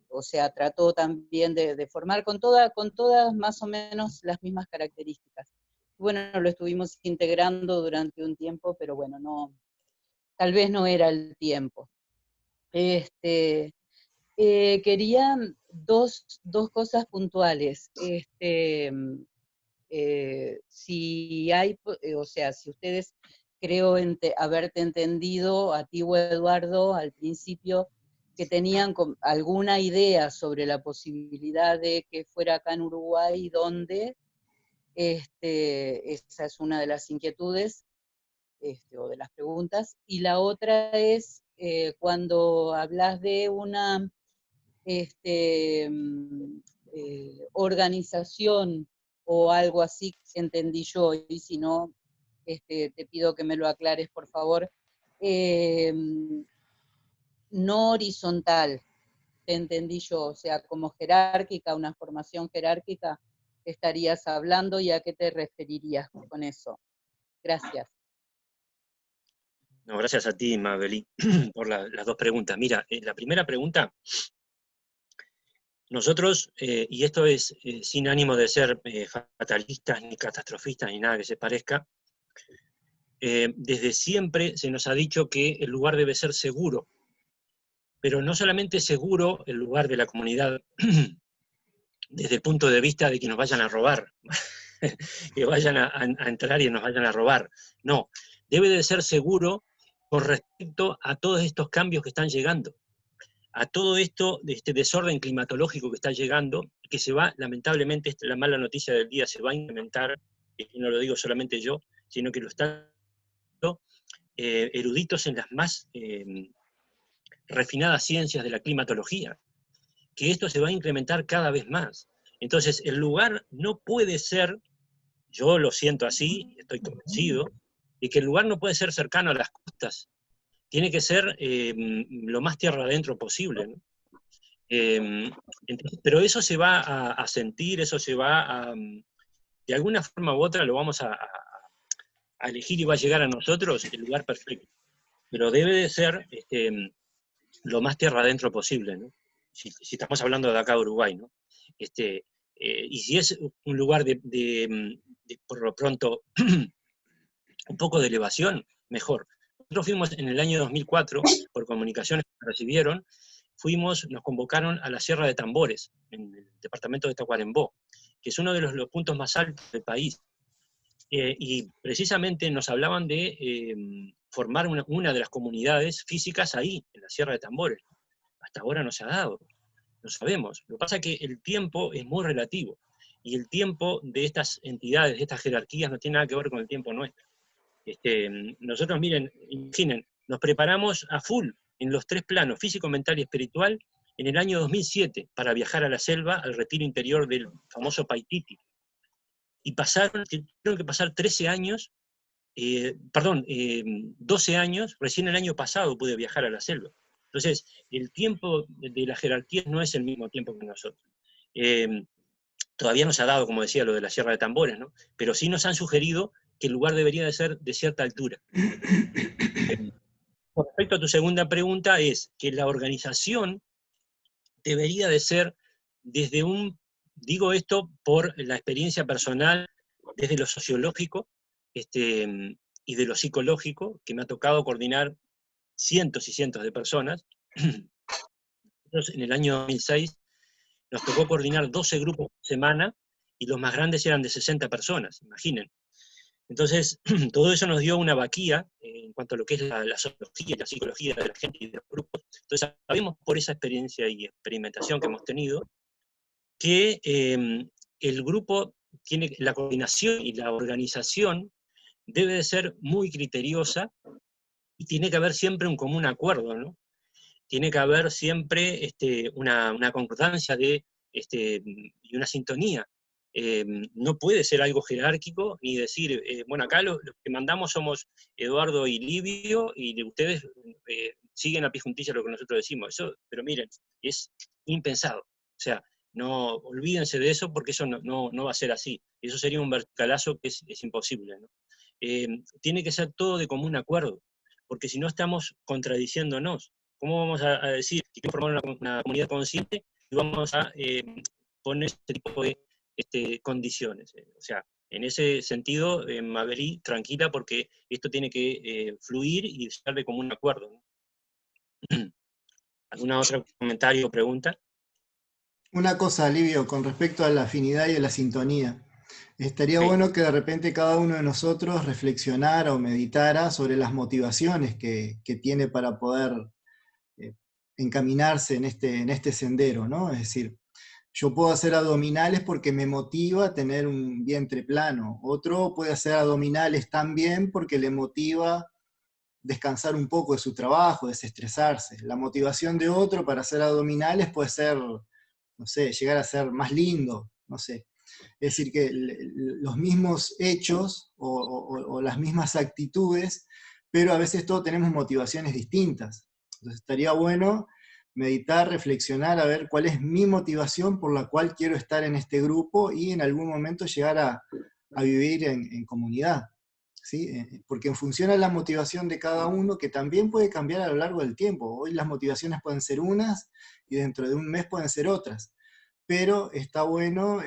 o sea, trató también de formar con todas más o menos las mismas características. Bueno, lo estuvimos integrando durante un tiempo, pero bueno, tal vez no era el tiempo. Quería dos cosas puntuales. Si hay, o sea, si ustedes, creo haberte entendido a ti o Eduardo al principio, que tenían alguna idea sobre la posibilidad de que fuera acá en Uruguay, ¿dónde? Esa es una de las inquietudes, o de las preguntas. Y la otra es, cuando hablas de una organización o algo así, entendí yo, y si no, te pido que me lo aclares, por favor, no horizontal, te entendí yo, o sea, como jerárquica, una formación jerárquica, estarías hablando, y a qué te referirías con eso. Gracias. No, gracias a ti, Mabelí, por las dos preguntas. Mira, la primera pregunta, nosotros, y esto es sin ánimo de ser fatalistas, ni catastrofistas, ni nada que se parezca, desde siempre se nos ha dicho que el lugar debe ser seguro, pero no solamente seguro el lugar de la comunidad desde el punto de vista de que nos vayan a robar, que vayan a entrar y nos vayan a robar. No, debe de ser seguro con respecto a todos estos cambios que están llegando, a todo esto, de este desorden climatológico que está llegando, que se va, lamentablemente, la mala noticia del día, se va a incrementar, y no lo digo solamente yo, sino que lo están eruditos en las más refinadas ciencias de la climatología, que esto se va a incrementar cada vez más. Entonces, el lugar no puede ser, yo lo siento así, estoy convencido, de que el lugar no puede ser cercano a las costas, tiene que ser lo más tierra adentro posible, ¿no? Entonces, pero eso se va a sentir, eso se va a, de alguna forma u otra lo vamos a elegir y va a llegar a nosotros el lugar perfecto. Pero debe de ser lo más tierra adentro posible, ¿no? Si estamos hablando de acá de Uruguay, ¿no? Y si es un lugar de por lo pronto, un poco de elevación, mejor. Nosotros fuimos en el año 2004, por comunicaciones que recibieron, nos convocaron a la Sierra de Tambores, en el departamento de Tacuarembó, que es uno de los puntos más altos del país. Y precisamente nos hablaban de formar una de las comunidades físicas ahí, en la Sierra de Tambores. Hasta ahora no se ha dado, no sabemos. Lo que pasa es que el tiempo es muy relativo, y el tiempo de estas entidades, de estas jerarquías, no tiene nada que ver con el tiempo nuestro. Nosotros, miren, imaginen, nos preparamos a full en los tres planos, físico, mental y espiritual, en el año 2007, para viajar a la selva, al retiro interior del famoso Paititi. Y tuvieron que pasar 13 años, 12 años, recién el año pasado pude viajar a la selva. Entonces, el tiempo de las jerarquías no es el mismo tiempo que nosotros. Todavía no se ha dado, como decía, lo de la Sierra de Tambores, ¿no? Pero sí nos han sugerido que el lugar debería de ser de cierta altura. Con respecto a tu segunda pregunta, es que la organización debería de ser desde digo esto por la experiencia personal, desde lo sociológico y de lo psicológico, que me ha tocado coordinar cientos y cientos de personas. Nosotros en el año 2006 nos tocó coordinar 12 grupos por semana, y los más grandes eran de 60 personas, imaginen. Entonces, todo eso nos dio una vaquía en cuanto a lo que es la sociología y la psicología de la gente y de los grupos. Entonces, sabemos por esa experiencia y experimentación que hemos tenido, que el grupo tiene la coordinación y la organización debe de ser muy criteriosa, y tiene que haber siempre un común acuerdo, ¿no? Tiene que haber siempre una concordancia y una sintonía. No puede ser algo jerárquico, ni decir, bueno, acá los que mandamos somos Eduardo y Livio, y ustedes siguen a pie juntillas lo que nosotros decimos. Eso, pero miren, es impensado. O sea, no olvídense de eso, porque eso no va a ser así. Eso sería un verticalazo que es imposible, ¿no? Tiene que ser todo de común acuerdo, porque si no estamos contradiciéndonos. ¿Cómo vamos a decir que queremos formar una comunidad consciente y vamos a poner este tipo de condiciones? O sea, en ese sentido, Mabelí, tranquila, porque esto tiene que fluir y ser de común acuerdo, ¿no? ¿Alguna otra comentario o pregunta? Una cosa, Livio, con respecto a la afinidad y a la sintonía. Estaría Sí. bueno que de repente cada uno de nosotros reflexionara o meditara sobre las motivaciones que tiene para poder eh, encaminarse en este sendero, ¿no? Es decir, yo puedo hacer abdominales porque me motiva tener un vientre plano. Otro puede hacer abdominales también porque le motiva descansar un poco de su trabajo, desestresarse. La motivación de otro para hacer abdominales puede ser, no sé, llegar a ser más lindo, no sé. Es decir, que los mismos hechos o las mismas actitudes, pero a veces todos tenemos motivaciones distintas. Entonces estaría bueno meditar, reflexionar, a ver cuál es mi motivación por la cual quiero estar en este grupo y en algún momento llegar a vivir en comunidad. ¿Sí? Porque en función a la motivación de cada uno, que también puede cambiar a lo largo del tiempo. Hoy las motivaciones pueden ser unas y dentro de un mes pueden ser otras. Pero está bueno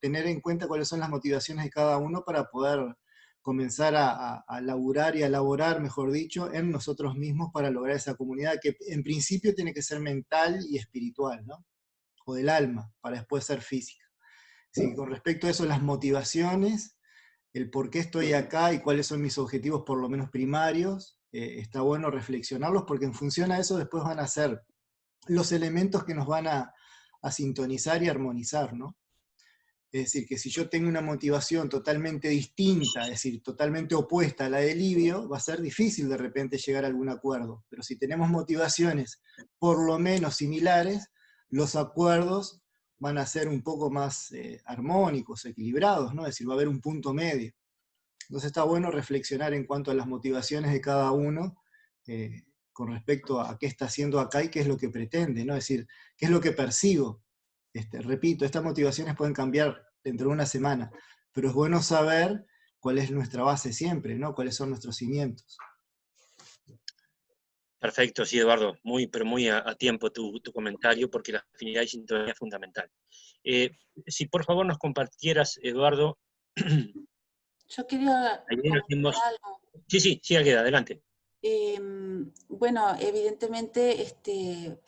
tener en cuenta cuáles son las motivaciones de cada uno para poder comenzar a laburar y a laborar, mejor dicho, en nosotros mismos para lograr esa comunidad que en principio tiene que ser mental y espiritual, ¿no? O del alma, para después ser física. Así que con respecto a eso, las motivaciones, el por qué estoy acá y cuáles son mis objetivos por lo menos primarios, está bueno reflexionarlos porque en función a eso después van a ser los elementos que nos van a sintonizar y armonizar, ¿no? Es decir, que si yo tengo una motivación totalmente distinta, es decir, totalmente opuesta a la de Livio, va a ser difícil de repente llegar a algún acuerdo. Pero si tenemos motivaciones por lo menos similares, los acuerdos van a ser un poco más armónicos, equilibrados, ¿no? Es decir, va a haber un punto medio. Entonces está bueno reflexionar en cuanto a las motivaciones de cada uno con respecto a qué está haciendo acá y qué es lo que pretende, ¿no? Es decir, qué es lo que persigo. Repito, estas motivaciones pueden cambiar dentro de una semana, pero es bueno saber cuál es nuestra base siempre, ¿no? Cuáles son nuestros cimientos. Perfecto, sí, Eduardo, pero muy a tiempo tu comentario, porque la afinidad y sintonía es fundamental. Si por favor nos compartieras, Eduardo, Yo quería ahí nos comentar dimos... algo. Sí, Águeda, adelante. Bueno, evidentemente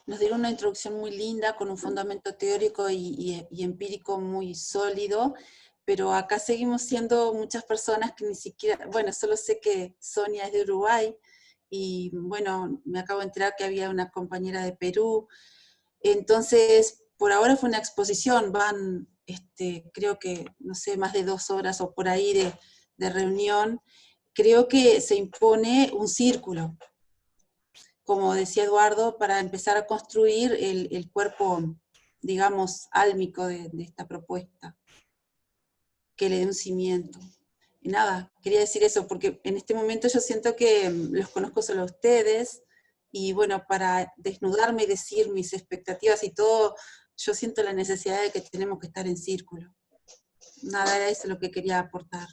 nos dieron una introducción muy linda con un fundamento teórico y empírico muy sólido, pero acá seguimos siendo muchas personas que ni siquiera, bueno, solo sé que Sonia es de Uruguay, y bueno, me acabo de enterar que había una compañera de Perú. Entonces, por ahora fue una exposición, van, creo que, no sé, más de 2 horas o por ahí de reunión. Creo que se impone un círculo, como decía Eduardo, para empezar a construir el cuerpo, digamos, álmico de esta propuesta, que le dé un cimiento. Y nada, quería decir eso, porque en este momento yo siento que los conozco solo a ustedes, y bueno, para desnudarme y decir mis expectativas y todo, yo siento la necesidad de que tenemos que estar en círculo. Nada, era eso lo que quería aportar.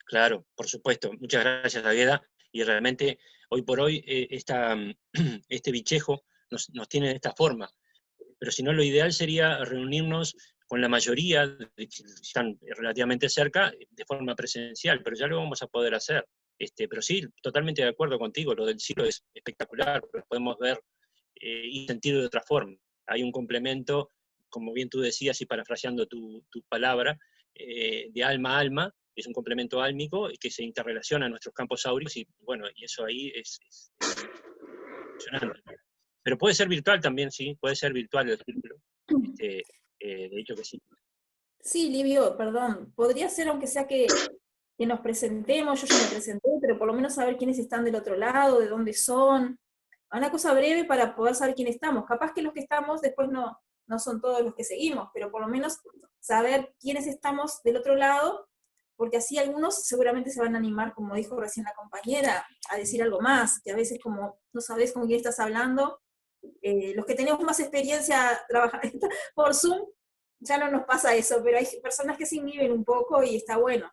Claro, por supuesto. Muchas gracias, Águeda. Y realmente, hoy por hoy, este bichejo nos tiene de esta forma. Pero si no, lo ideal sería reunirnos con la mayoría, que están relativamente cerca, de forma presencial, pero ya lo vamos a poder hacer. Pero sí, totalmente de acuerdo contigo, lo del siglo es espectacular, lo podemos ver y sentir de otra forma. Hay un complemento, como bien tú decías, y parafraseando tu palabra, de alma a alma, es un complemento álmico que se interrelaciona a nuestros campos áureos, y bueno, y eso ahí es impresionante. Pero puede ser virtual también, sí, puede ser virtual el círculo. De hecho que sí. Sí, Livio, perdón, podría ser aunque sea que nos presentemos, yo ya me presenté, pero por lo menos saber quiénes están del otro lado, de dónde son, una cosa breve para poder saber quién estamos. Capaz que los que estamos después no son todos los que seguimos, pero por lo menos saber quiénes estamos del otro lado, porque así algunos seguramente se van a animar, como dijo recién la compañera, a decir algo más, que a veces como no sabes con quién estás hablando, los que tenemos más experiencia trabajando por Zoom, ya no nos pasa eso, pero hay personas que se inhiben un poco y está bueno.